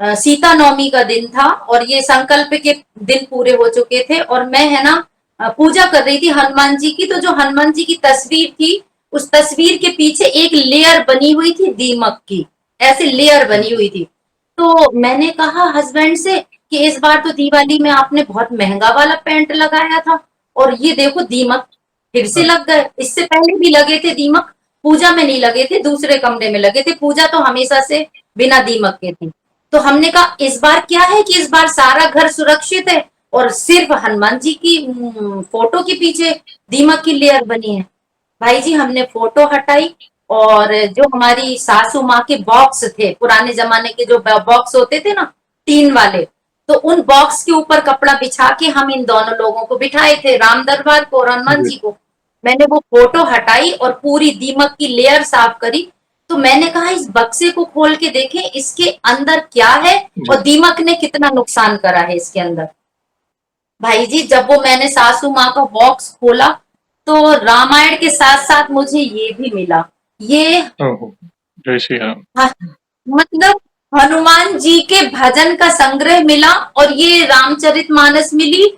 सीता नवमी का दिन था और ये संकल्प के दिन पूरे हो चुके थे, और मैं है ना पूजा कर रही थी हनुमान जी की। तो जो हनुमान जी की तस्वीर थी, उस तस्वीर के पीछे एक लेयर बनी हुई थी दीमक की, ऐसे लेयर बनी हुई थी। तो मैंने कहा हस्बैंड से कि इस बार तो दिवाली में आपने बहुत महंगा वाला पेंट लगाया था, और ये देखो दीमक फिर से हाँ, लग गए। इससे पहले भी लगे थे दीमक, पूजा में नहीं लगे थे, दूसरे कमरे में लगे थे। पूजा तो हमेशा से बिना दीमक के थी। तो हमने कहा इस बार क्या है कि इस बार सारा घर सुरक्षित है और सिर्फ हनुमान जी की फोटो के पीछे दीमक की लेयर बनी है। भाई जी हमने फोटो हटाई, और जो हमारी सासू माँ के बॉक्स थे, पुराने जमाने के जो बॉक्स होते थे ना, टीन वाले, तो उन बॉक्स के ऊपर कपड़ा बिछा के हम इन दोनों लोगों को बिठाए थे, राम दरबार को और हनुमान जी, जी को। मैंने वो फोटो हटाई और पूरी दीमक की लेयर साफ करी। तो मैंने कहा इस बक्से को खोल के देखें इसके अंदर क्या है, जी, और दीमक ने कितना नुकसान करा है इसके अंदर। भाई जी जब वो मैंने सासू माँ का बॉक्स खोला, तो रामायण के साथ साथ मुझे ये भी मिला। ये ओहो! जय श्री राम। हाँ, मतलब हनुमान जी के भजन का संग्रह मिला, और ये रामचरितमानस मिली।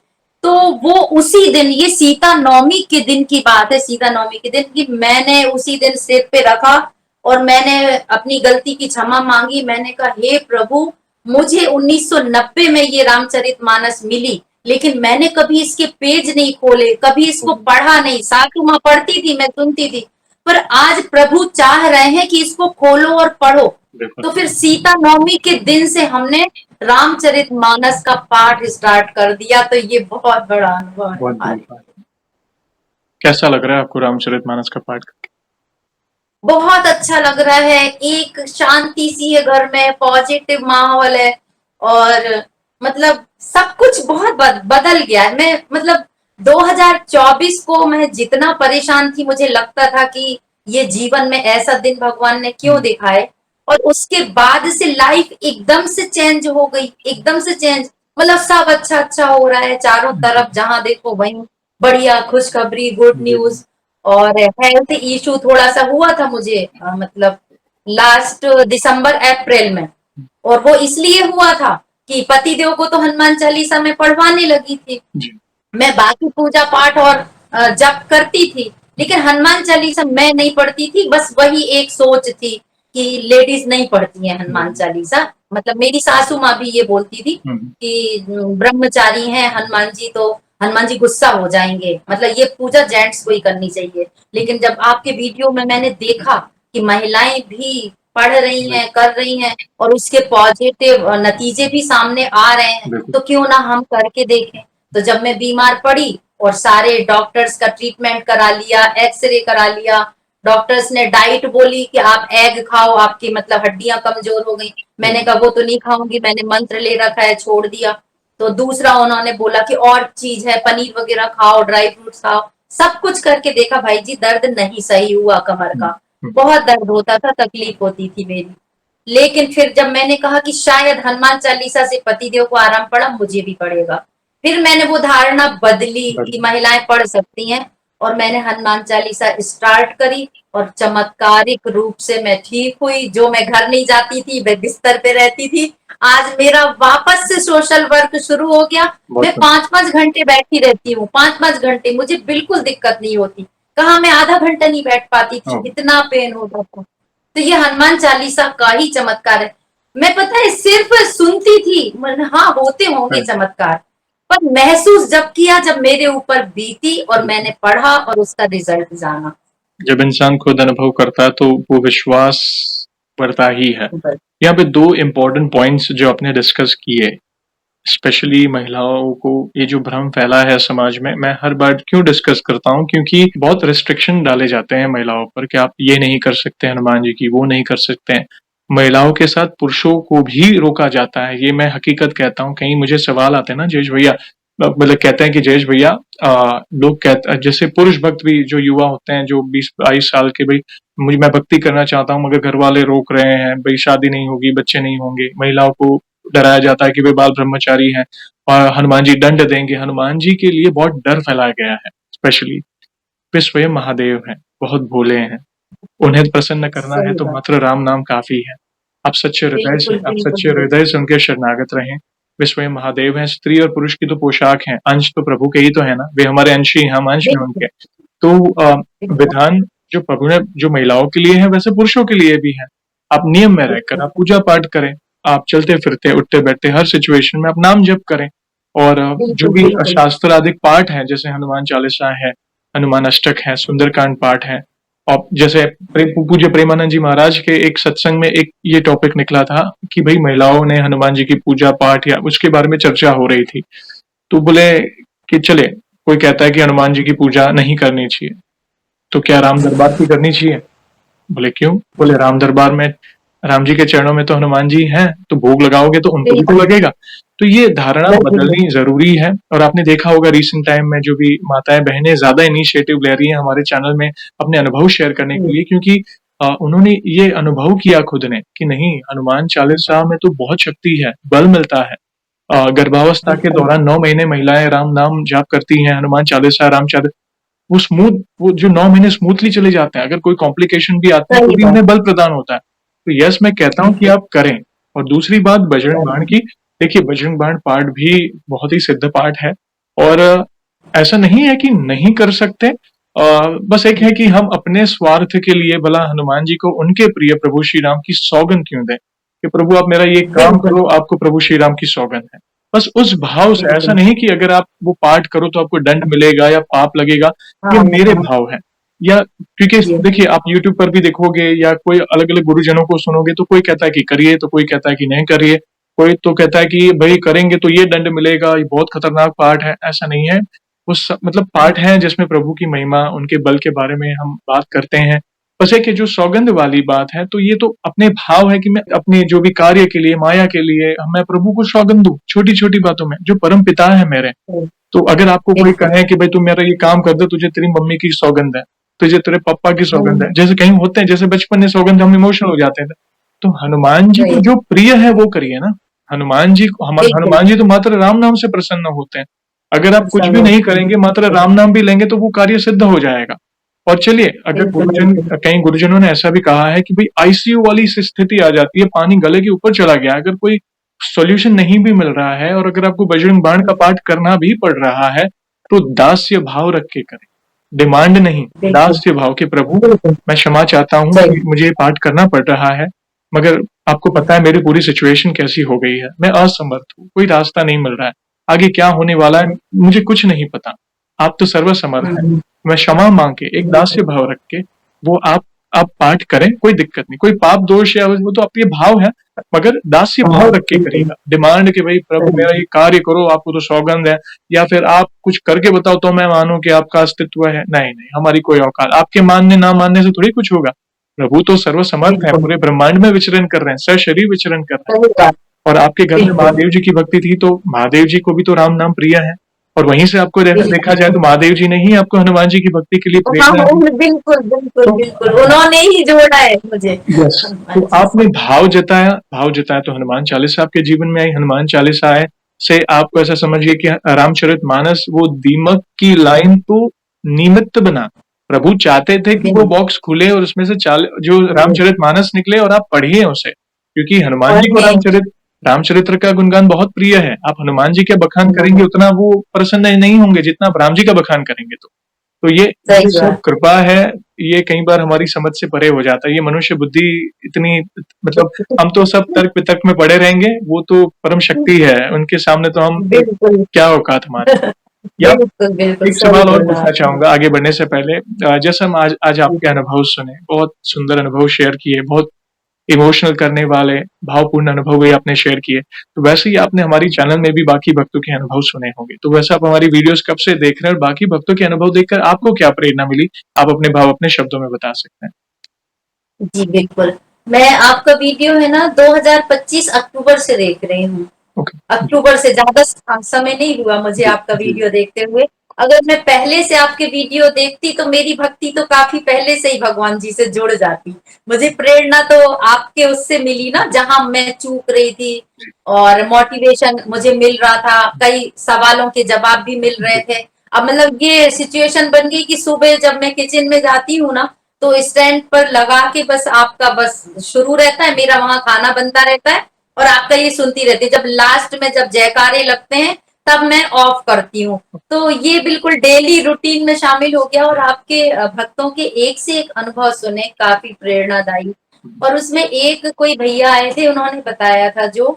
तो वो उसी दिन, ये सीता नवमी के दिन की बात है, सीता नवमी के दिन की, मैंने उसी दिन सिर पे रखा और मैंने अपनी गलती की क्षमा मांगी। मैंने कहा हे प्रभु, मुझे 1990 में ये रामचरितमानस मिली, लेकिन मैंने कभी इसके पेज नहीं खोले, कभी इसको पढ़ा नहीं। सासू माँ पढ़ती थी, मैं सुनती थी, पर आज प्रभु चाह रहे हैं कि इसको खोलो और पढ़ो। बिल्कुल, तो फिर सीता नवमी के दिन से हमने रामचरितमानस का पाठ स्टार्ट कर दिया। तो ये बहुत बड़ा अनुभव है बहुत बड़ी हमारे। बात। कैसा लग रहा है आपको रामचरितमानस का पाठ करके? बहुत अच्छा लग रहा है, एक शांति सी है घर में, पॉजिटिव माहौल है, और मतलब सब कुछ बहुत बदल गया है। मैं मतलब 2024 को मैं जितना परेशान थी, मुझे लगता था कि ये जीवन में ऐसा दिन भगवान ने क्यों हुँ, दिखाए, और उसके बाद से लाइफ एकदम से चेंज हो गई, एकदम से चेंज। मतलब सब अच्छा अच्छा हो रहा है चारों जी, तरफ, जहां देखो वहीं बढ़िया खुशखबरी, गुड जी, न्यूज। और हेल्थ इशू थोड़ा सा हुआ था मुझे, मतलब लास्ट दिसंबर अप्रैल में। और वो इसलिए हुआ था कि पतिदेव को तो हनुमान चालीसा में पढ़वाने लगी थी। जी, मैं बाकी पूजा पाठ और जप करती थी, लेकिन हनुमान चालीसा मैं नहीं पढ़ती थी। बस वही एक सोच थी कि लेडीज नहीं पढ़ती हैं हनुमान जी, चालीसा। मतलब मेरी सासू माँ भी ये बोलती थी हुँ, कि ब्रह्मचारी हैं हनुमान जी, तो हनुमान जी गुस्सा हो जाएंगे, मतलब ये पूजा जेंट्स को ही करनी चाहिए। लेकिन जब आपके वीडियो में मैंने देखा कि महिलाएं भी पढ़ रही जी, हैं, कर रही हैं, और उसके पॉजिटिव नतीजे भी सामने आ रहे हैं, बिल्कुल, तो क्यों ना हम करके देखें। तो जब मैं बीमार पड़ी और सारे डॉक्टर्स का ट्रीटमेंट करा लिया, एक्सरे करा लिया, डॉक्टर्स ने डाइट बोली कि आप एग खाओ, आपकी मतलब हड्डियां कमजोर हो गई। मैंने हुँ, कहा वो तो नहीं खाऊंगी, मैंने मंत्र ले रखा है, छोड़ दिया। तो दूसरा उन्होंने बोला कि और चीज है, पनीर वगैरह खाओ, ड्राई फ्रूट्स खाओ। सब कुछ करके देखा भाई जी, दर्द नहीं सही हुआ कमर हुँ, का। हुँ, बहुत दर्द होता था, तकलीफ होती थी मेरी। लेकिन फिर जब मैंने कहा कि शायद हनुमान चालीसा से पतिदेव को आराम पड़ा, मुझे भी पड़ेगा, फिर मैंने वो धारणा बदली कि बढ़िया, महिलाएं पढ़ सकती हैं। और मैंने हनुमान चालीसा स्टार्ट करी, और चमत्कारिक रूप से मैं ठीक हुई। जो मैं घर नहीं जाती थी, मैं बिस्तर पे रहती थी, आज मेरा वापस से सोशल वर्क शुरू हो गया। बहुत मैं बढ़िया, 5-5 घंटे बैठी रहती हूँ, 5-5 घंटे, मुझे बिल्कुल दिक्कत नहीं होती। कहाँ मैं आधा घंटा नहीं बैठ पाती थी, ओह! इतना पेन होता था। तो ये हनुमान चालीसा का ही चमत्कार है। मैं पता है सिर्फ सुनती थी, हाँ होते होंगे हाँ, चमत्कार, पर महसूस जब किया, जब मेरे ऊपर बीती और बिल्कुल। मैंने पढ़ा और उसका रिजल्ट जाना। जब इंसान खुद अनुभव करता है तो वो विश्वास बढ़ता ही है। बस। यहाँ पे 2 इम्पोर्टेंट पॉइंट्स जो आपने डिस्कस किए, स्पेशली महिलाओं को ये जो भ्रम फैला है समाज में, मैं हर बार क्यों डिस्कस करता हूँ, क्योंकि बहुत रिस्ट्रिक्शन डाले जाते हैं महिलाओं पर कि आप ये नहीं कर सकते हनुमान जी की, वो नहीं कर सकते हैं। महिलाओं के साथ पुरुषों को भी रोका जाता है, ये मैं हकीकत कहता हूँ। कहीं मुझे सवाल आते हैं ना जयेश भैया, मतलब कहते हैं कि जयेश भैया, लोग कहते हैं जैसे पुरुष भक्त भी जो युवा होते हैं जो 20-22 साल के, भाई मुझे मैं भक्ति करना चाहता हूँ मगर घर वाले रोक रहे हैं, भाई शादी नहीं होगी, बच्चे नहीं होंगे। महिलाओं को डराया जाता है कि वे बाल ब्रह्मचारी हैं और हनुमान जी दंड देंगे। हनुमान जी के लिए बहुत डर फैलाया गया है। स्पेशली वे स्वयं महादेव हैं, बहुत भोले हैं, उन्हें प्रसन्न करना है सही तो बात। मात्र राम नाम काफी है। बिल्कुल, आप बिल्कुल, सच्चे बिल्कुल। हृदय से उनके शरणागत रहें। वे स्वयं महादेव हैं। स्त्री और पुरुष की तो पोशाक है, अंश तो प्रभु के ही तो है ना, वे हमारे अंश ही, हम अंश हैं बिल्कुल, उनके। तो बिल्कुल। विधान जो प्रभु ने जो महिलाओं के लिए है वैसे पुरुषों के लिए भी है। आप नियम में रहकर आप पूजा पाठ करें, आप चलते फिरते उठते बैठते हर सिचुएशन में आप नाम जप करें। और जो बिल्कुल, भी बिल्कुल। शास्त्र आदि पाठ है, जैसे हनुमान चालीसा है, हनुमान अष्टक है, सुंदरकांड पाठ है। और जैसे पूज्य प्रेमानंद जी महाराज के एक सत्संग में एक ये टॉपिक निकला था कि भाई महिलाओं ने हनुमान जी की पूजा पाठ या उसके बारे में चर्चा हो रही थी। तो बोले कि चले, कोई कहता है कि हनुमान जी की पूजा नहीं करनी चाहिए, तो क्या राम दरबार की करनी चाहिए? बोले क्यों? बोले राम दरबार में, राम जी के चरणों में तो हनुमान जी हैं, तो भोग लगाओगे तो उनको भी तो बिल्कुल, लगेगा। तो ये धारणा लगेगा। बदलनी जरूरी है। और आपने देखा होगा रिसेंट टाइम में जो भी माताएं बहनें ज्यादा इनिशिएटिव ले रही हैं हमारे चैनल में अपने अनुभव शेयर करने के हुँ, लिए, क्योंकि उन्होंने ये अनुभव किया खुद ने कि नहीं, हनुमान चालीसा में तो बहुत शक्ति है, बल मिलता है। गर्भावस्था के बिल्कुल, दौरान 9 महीने महिलाएं राम नाम जाप करती हैं, हनुमान चालीसा, राम चालीसा, वो स्मूथ, वो जो 9 महीने स्मूथली चले जाते हैं। अगर कोई कॉम्प्लिकेशन भी आते हैं तो सही भी बात। उन्हें बल प्रदान होता है। तो यस, मैं कहता हूँ कि बिल्कुल, आप करें। और दूसरी बात बजरंग बाण ज़रूर। की, देखिए बजरंग बाण पाठ भी बहुत ही सिद्ध पाठ है। और ऐसा नहीं है कि नहीं कर सकते, बस एक है कि हम अपने स्वार्थ के लिए भला हनुमान जी को उनके प्रिय प्रभु श्री राम की सौगंध क्यों दें कि प्रभु आप मेरा ये काम बिल्कुल, करो, आपको प्रभु श्री राम की सौगंध है। बस उस भाव से, ऐसा बिल्कुल। नहीं कि अगर आप वो पाठ करो तो आपको दंड मिलेगा या पाप लगेगा। ये हाँ, मेरे हाँ। भाव है। या क्योंकि जी, देखिए आप यूट्यूब पर भी देखोगे या कोई अलग अलग गुरुजनों को सुनोगे तो कोई कहता है कि करिए, तो कोई कहता है कि नहीं करिए, कोई तो कहता है कि भाई करेंगे तो ये दंड मिलेगा, ये बहुत खतरनाक पाठ है। ऐसा नहीं है। मतलब पाठ है जिसमें प्रभु की महिमा, उनके बल के बारे में हम बात करते हैं। बस एक ये जो सौगंध वाली बात है, तो ये तो अपने भाव है कि मैं अपने जो भी कार्य के लिए, माया के लिए, मैं प्रभु को सौगंध दूं छोटी छोटी बातों में, जो परम पिता है मेरे। हुँ, तो अगर आपको कोई बिल्कुल। कहे कि भाई तू मेरा ये काम कर दे, तुझे तेरी मम्मी की सौगंध है, तुझे तेरे पापा की सौगंध है, हुँ, जैसे कहीं होते हैं, जैसे बचपन में सौगंध हम इमोशनल हो जाते थे। तो हनुमान जी को सही, जो प्रिय है वो करिए ना। बिल्कुल, हनुमान जी तो मात्र राम नाम से प्रसन्न होते हैं। अगर आप कुछ प्रसन्न भी नहीं होते हैं। करेंगे, मात्र राम नाम भी लेंगे, तो वो कार्य सिद्ध हो जाएगा। और चलिए, अगर बिल्कुल, बिल्कुल। कई गुरुजनों ने ऐसा भी कहा है कि भाई आईसीयू वाली स्थिति आ जाती है, पानी गले के ऊपर चला गया, अगर कोई सॉल्यूशन नहीं भी मिल रहा है और अगर आपको बजरंग बाण का पाठ करना भी पड़ रहा है, तो दास्य भाव रख के करें। डिमांड नहीं, बिल्कुल, दास्य भाव के प्रभु, बिल्कुल, मैं क्षमा चाहता हूँ सही। कि मुझे ये पाठ करना पड़ रहा है, मगर आपको पता है मेरी पूरी सिचुएशन कैसी हो गई है, मैं असमर्थ हूँ, कोई रास्ता नहीं मिल रहा है, आगे क्या होने वाला है मुझे कुछ नहीं पता, आप तो सर्वसमर्थ हैं। हुँ, मैं क्षमा मांग के, एक बिल्कुल, दास्य भाव रख के, वो आप पाठ करें, कोई दिक्कत नहीं, कोई पाप दोष या वो तो आपके भाव है, मगर दास्य हाँ, भाव रख के बिल्कुल, करिएगा। डिमांड कि भाई प्रभु सही। मेरा ये कार्य करो, आपको तो सौगंध है, या फिर आप कुछ करके बताओ तो मैं मानूं कि आपका अस्तित्व है। नहीं नहीं, हमारी कोई औकात, आपके मानने ना मानने से थोड़ी कुछ होगा। प्रभु तो सर्वसमर्थ है, बिल्कुल, पूरे ब्रह्मांड में विचरण कर रहे हैं, सशरीर विचरण कर रहे हैं। सही बात। और आपके घर में बिल्कुल, महादेव जी की भक्ति थी, तो महादेव जी को भी तो राम नाम प्रिय है। और वहीं से आपको देखा बिल्कुल। जाए तो महादेव जी ने ही आपको हनुमान जी की भक्ति के लिए हाँ, प्रेरणा दी। बिल्कुल, बिल्कुल, तो बिल्कुल। उन्होंने ही जोड़ा है मुझे यस, तो हनुमान जी आपने से। भाव जताया तो हनुमान चालीसा आपके जीवन में आई। हनुमान चालीसा है से आपको ऐसा समझिए कि रामचरितमानस वो दीमक की लाइन तो निमित्त बना। प्रभु चाहते थे कि वो बिल्कुल, बॉक्स खुले और उसमें से जो रामचरितमानस निकले और आप पढ़िए उसे, क्योंकि हनुमान जी को पढ़ें, रामचरित्र का गुणगान बहुत प्रिय है। आप हनुमान जी के बखान करेंगे उतना वो प्रसन्न नहीं होंगे जितना आप राम जी का बखान करेंगे। तो ये सही सब बात। कृपा है। ये कई बार हमारी समझ से परे हो जाता है। ये मनुष्य बुद्धि इतनी, मतलब हम तो सब तर्क वितर्क में पड़े रहेंगे, वो तो परम शक्ति है, उनके सामने तो हम बिल्कुल, क्या औकात हमारी। या बिल्कुल, बिल्कुल, एक सही सवाल और बोला पूछना आपने। चाहूंगा आगे बढ़ने से पहले। जैसे हम आज आज जी, आपके अनुभव सुने, बहुत सुंदर अनुभव शेयर किए, बहुत इमोशनल करने वाले भावपूर्ण अनुभव भी आपने शेयर किए। तो वैसे ही आपने हमारी चैनल में भी बाकी भक्तों के अनुभव सुने होंगे। तो वैसे आप हमारी वीडियोज़ कब से देख रहे हैं और बाकी भक्तों के अनुभव देखकर आपको क्या प्रेरणा मिली? आप अपने भाव अपने शब्दों में बता सकते हैं। जी, बिल्कुल। मैं आपका वीडियो है ना 2025 अक्टूबर से देख रही हूँ। ओके। अक्टूबर से ज़्यादा समय नहीं हुआ मुझे आपका वीडियो देखते हुए। अगर मैं पहले से आपके वीडियो देखती तो मेरी भक्ति तो काफ़ी पहले से ही भगवान जी से जुड़ जाती। मुझे प्रेरणा तो आपके उससे मिली ना जहाँ मैं चूक रही थी और मोटिवेशन मुझे मिल रहा था, कई सवालों के जवाब भी मिल रहे थे। अब मतलब ये सिचुएशन बन गई कि सुबह जब मैं किचन में जाती हूँ ना, तो स्टैंड पर लगा के बस आपका बस शुरू रहता है, मेरा वहाँ खाना बनता रहता है और आपका ये सुनती रहती है। जब लास्ट में जब जयकारे लगते हैं तब मैं ऑफ करती हूँ। तो ये बिल्कुल डेली रूटीन में शामिल हो गया और आपके भक्तों के एक से एक अनुभव सुने काफी प्रेरणादायी। और उसमें एक कोई भैया आए थे, उन्होंने बताया था जो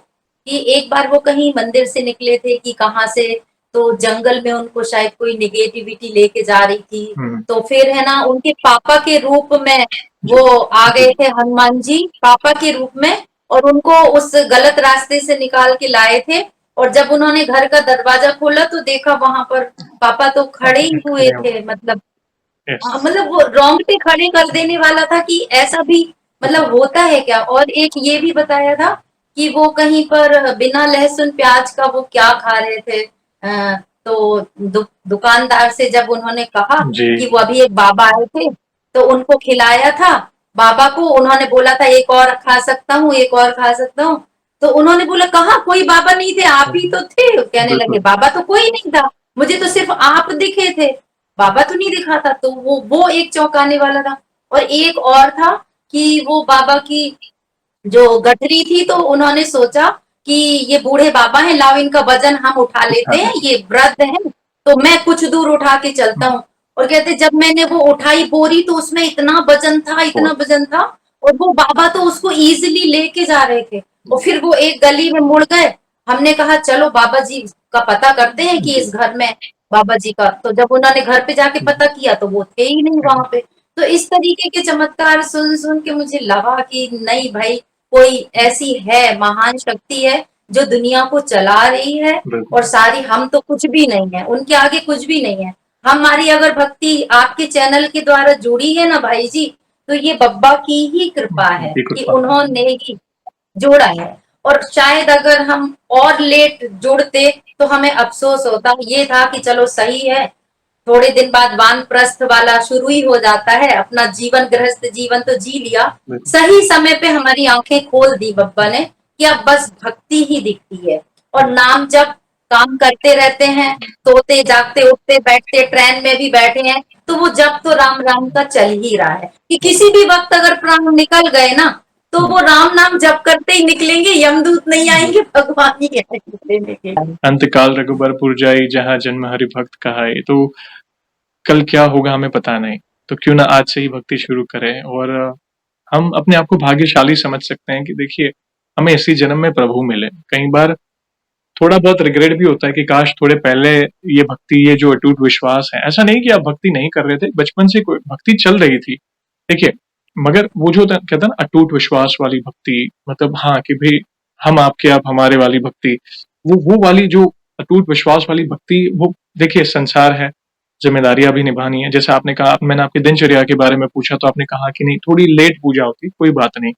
कि एक बार वो कहीं मंदिर से निकले थे कि कहाँ से, तो जंगल में उनको शायद कोई निगेटिविटी लेके जा रही थी। तो फिर है ना उनके पापा के रूप में वो आ गए थे, हनुमान जी पापा के रूप में, और उनको उस गलत रास्ते से निकाल के लाए थे। और जब उन्होंने घर का दरवाजा खोला तो देखा वहां पर पापा तो खड़े ही हुए थे, मतलब यस। मतलब वो रोंगटे खड़े कर देने वाला था कि ऐसा भी मतलब होता है क्या। और एक ये भी बताया था कि वो कहीं पर बिना लहसुन प्याज का वो क्या खा रहे थे। तो दुकानदार से जब उन्होंने कहा जी। कि वो अभी एक बाबा आए थे तो उनको खिलाया था, बाबा को उन्होंने बोला था एक और खा सकता हूँ, एक और खा सकता हूँ। तो उन्होंने बोला कहाँ, कोई बाबा नहीं थे, आप ही तो थे। कहने लगे बिल्कुल। बाबा तो कोई नहीं था, मुझे तो सिर्फ आप दिखे थे, बाबा तो नहीं दिखा था। तो वो एक चौंकाने वाला था। और एक और था कि वो बाबा की जो गठरी थी तो उन्होंने सोचा कि ये बूढ़े बाबा हैं, लाओ इनका वजन हम उठा उठा लेते हैं, लेते ये वृद्ध है तो मैं कुछ दूर उठा के चलता हूँ। और कहते जब मैंने वो उठाई बोरी तो उसमें इतना वजन था, इतना वजन था, और वो बाबा तो उसको इजीली लेके जा रहे थे। और फिर वो एक गली में मुड़ गए। हमने कहा चलो बाबा जी का पता करते हैं कि इस घर में बाबा जी का। तो जब उन्होंने घर पे जाके पता किया तो वो थे ही नहीं वहां पे। तो इस तरीके के चमत्कार सुन सुन के मुझे लगा कि नहीं भाई, कोई ऐसी है महान शक्ति है जो दुनिया को चला रही है। बिल्कुल। और सारी हम तो कुछ भी नहीं है, उनके आगे कुछ भी नहीं है। हमारी अगर भक्ति आपके चैनल के द्वारा जुड़ी है ना भाई जी, तो ये बब्बा की ही कृपा है उनकी कि कृपा। उन्होंने ही जोड़ा है। और शायद अगर हम और लेट जुड़ते तो हमें अफसोस होता। ये था कि चलो सही है, थोड़े दिन बाद वानप्रस्थ वाला शुरू ही हो जाता है, अपना जीवन गृहस्थ जीवन तो जी लिया। बिल्कुल। सही समय पे हमारी आंखें खोल दी बब्बा ने कि अब बस भक्ति ही दिखती है। और नाम जब काम करते रहते हैं, सोते जागते उठते बैठते ट्रेन में भी बैठे हैं, तो वो जब तो राम राम का चल ही रहा है कि किसी भी वक्त अगर प्राण निकल गए ना तो वो राम नाम जप करते ही निकलेंगे, यमदूत नहीं आएंगे, भगवान ही आएंगे लेने के लिए। अंतकाल रघुबरपुर जाई जहाँ जन्म हरि भक्त कहाए। तो कल क्या होगा हमें पता नहीं, तो क्यों ना आज से ही भक्ति शुरू करें। और हम अपने आप को भाग्यशाली समझ सकते हैं कि देखिए हमें इसी जन्म में प्रभु मिले। कई बार थोड़ा बहुत रिग्रेट भी होता है कि काश थोड़े पहले ये भक्ति, ये जो अटूट विश्वास है, ऐसा नहीं कि आप भक्ति नहीं कर रहे थे, बचपन से कोई भक्ति चल रही थी, देखिए, मगर वो जो कहते हैं ना अटूट विश्वास वाली भक्ति, मतलब हाँ कि भाई हम आपके आप हमारे वाली भक्ति, वो वाली जो अटूट विश्वास वाली भक्ति, वो देखिए संसार है, जिम्मेदारियां भी निभानी है। जैसे आपने कहा, मैंने आपकी दिनचर्या के बारे में पूछा तो आपने कहा कि नहीं थोड़ी लेट पूजा होती, कोई बात नहीं।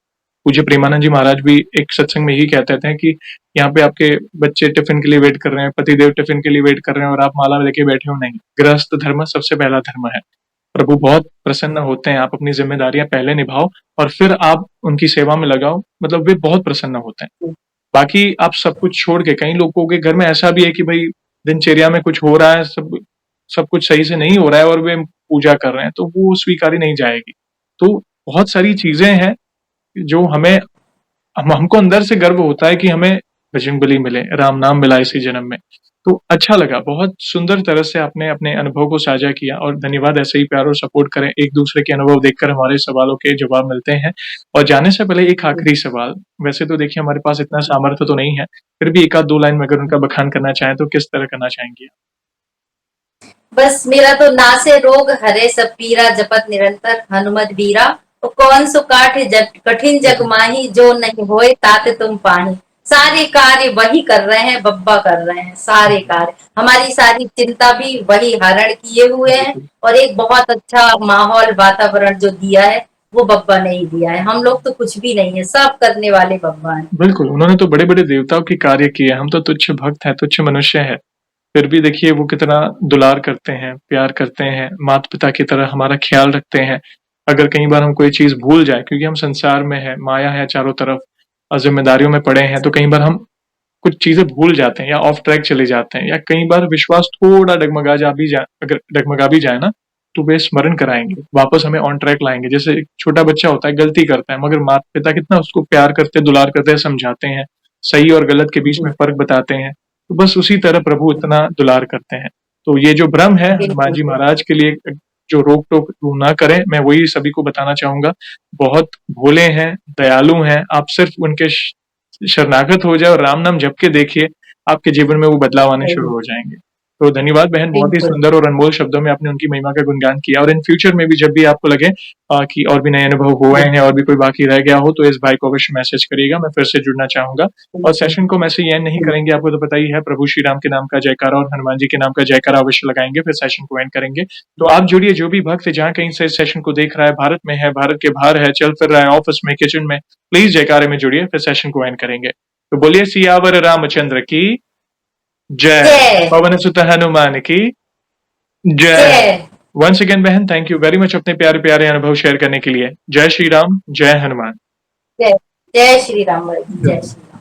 पूज्य प्रेमानंद जी महाराज भी एक सत्संग में यही कहते थे कि यहाँ पे आपके बच्चे टिफिन के लिए वेट कर रहे हैं, पतिदेव टिफिन के लिए वेट कर रहे हैं और आप माला लेके बैठे हो, नहीं। गृहस्थ धर्म सबसे पहला धर्म है। प्रभु बहुत प्रसन्न होते हैं, आप अपनी जिम्मेदारियां पहले निभाओ और फिर आप उनकी सेवा में लगाओ, मतलब वे बहुत प्रसन्न होते हैं। बाकी आप सब कुछ छोड़ के, कई लोगों के घर में ऐसा भी है कि भाई दिनचर्या में कुछ हो रहा है, सब सब कुछ सही से नहीं हो रहा है और वे पूजा कर रहे हैं, तो वो स्वीकारी नहीं जाएगी। तो बहुत सारी चीजें हैं जो हमें हमको अंदर से गर्व होता है कि हमें बजरंगबली मिले, राम नाम मिला इसी जन्म में। तो अच्छा लगा, बहुत सुंदर तरह से आपने अपने अनुभव को साझा किया और धन्यवाद। ऐसे ही प्यार और सपोर्ट करें, एक दूसरे के अनुभव देखकर हमारे सवालों के जवाब मिलते हैं। और जाने से पहले एक आखिरी सवाल, वैसे तो देखिए हमारे पास इतना सामर्थ्य तो नहीं है, फिर भी एक आध दो लाइन में अगर उनका बखान करना चाहें तो किस तरह करना चाहेंगे? बस मेरा तो नासे रोग हरे सब पीरा, जपत निरंतर हनुमत बीरा। तो कौन सो काठे कठिन जग माही, जो नहीं होए तात तुम पाही। सारे कार्य वही कर रहे हैं, बब्बा कर रहे हैं सारे कार्य, हमारी सारी चिंता भी वही हरण किए हुए हैं। बिल्कुल। और एक बहुत अच्छा माहौल वातावरण जो दिया है वो बब्बा ने ही दिया है। हम लोग तो कुछ भी नहीं है, सब करने वाले बब्बा हैं। बिल्कुल, उन्होंने तो बड़े-बड़े देवताओं के कार्य किए, हम तो तुच्छ भक्त हैं, तुच्छ मनुष्य हैं। फिर भी देखिए वो कितना दुलार करते हैं, प्यार करते हैं, माता-पिता की तरह हमारा ख़्याल रखते हैं। अगर कई बार हम कोई चीज़ भूल जाएँ क्योंकि हम संसार में हैं, माया है चारों तरफ ज़िम्मेदारियों में पड़े हैं, तो कई बार हम कुछ चीज़ें भूल जाते हैं या ऑफ ट्रैक चले जाते हैं या कई बार विश्वास थोड़ा अगर डगमगा भी जाए ना, तो वे स्मरण कराएँगे, वापस हमें ऑन ट्रैक लाएँगे। जैसे एक छोटा बच्चा होता है, गलती करता है, मगर माता-पिता कितना उसको प्यार करते हैं, दुलार करते हैं, समझाते हैं, सही और गलत के बीच में फ़र्क बताते हैं। तो बस उसी तरह प्रभु इतना दुलार करते हैं। तो ये जो भ्रम है हनुमान बिल्कुल जी बिल्कुल। महाराज के लिए जो रोक-टोक वो ना करें, मैं वही सभी को बताना चाहूँगा। बहुत भोले हैं, दयालु हैं, आप सिर्फ़ उनके शरणागत हो जाए और राम नाम जप के देखिए, आपके जीवन में वो बदलाव आने शुरू सही। हो जाएँगे। तो धन्यवाद बहन, बहुत ही बिल्कुल। सुंदर और अनमोल शब्दों में आपने उनकी महिमा का गुणगान किया और इन फ्यूचर में भी जब भी आपको लगे कि और भी नए अनुभव हुए हैं और भी कोई बाकी रह गया हो, तो इस भाई को अवश्य मैसेज करिएगा, मैं फिर से जुड़ना चाहूँगा। और बिल्कुल सेशन को हम ऐसे ही एंड नहीं करेंगे, आपको तो पता ही है, प्रभु श्री राम के नाम का जयकारा और हनुमान जी के नाम का जयकारा अवश्य लगाएँगे, फिर सेशन को एंड करेंगे। तो आप जुड़िए, जो भी भक्त जहाँ कहीं से इस सेशन को देख रहा है, भारत में है, भारत के बाहर है, चल फिर रहा है, ऑफिस में, किचन में, प्लीज़ जयकारे में जुड़िए, फिर सेशन को एंड करेंगे। तो बोलिए सियावर रामचंद्र की जय, जय। पवन सुत हनुमान की जय। जय। वंस अगेन बहन, थैंक यू वेरी मच अपने प्यारे-प्यारे अनुभव शेयर करने के लिए। जय श्री राम, जय हनुमान। जय। जय श्री राम भाई, जय श्री राम।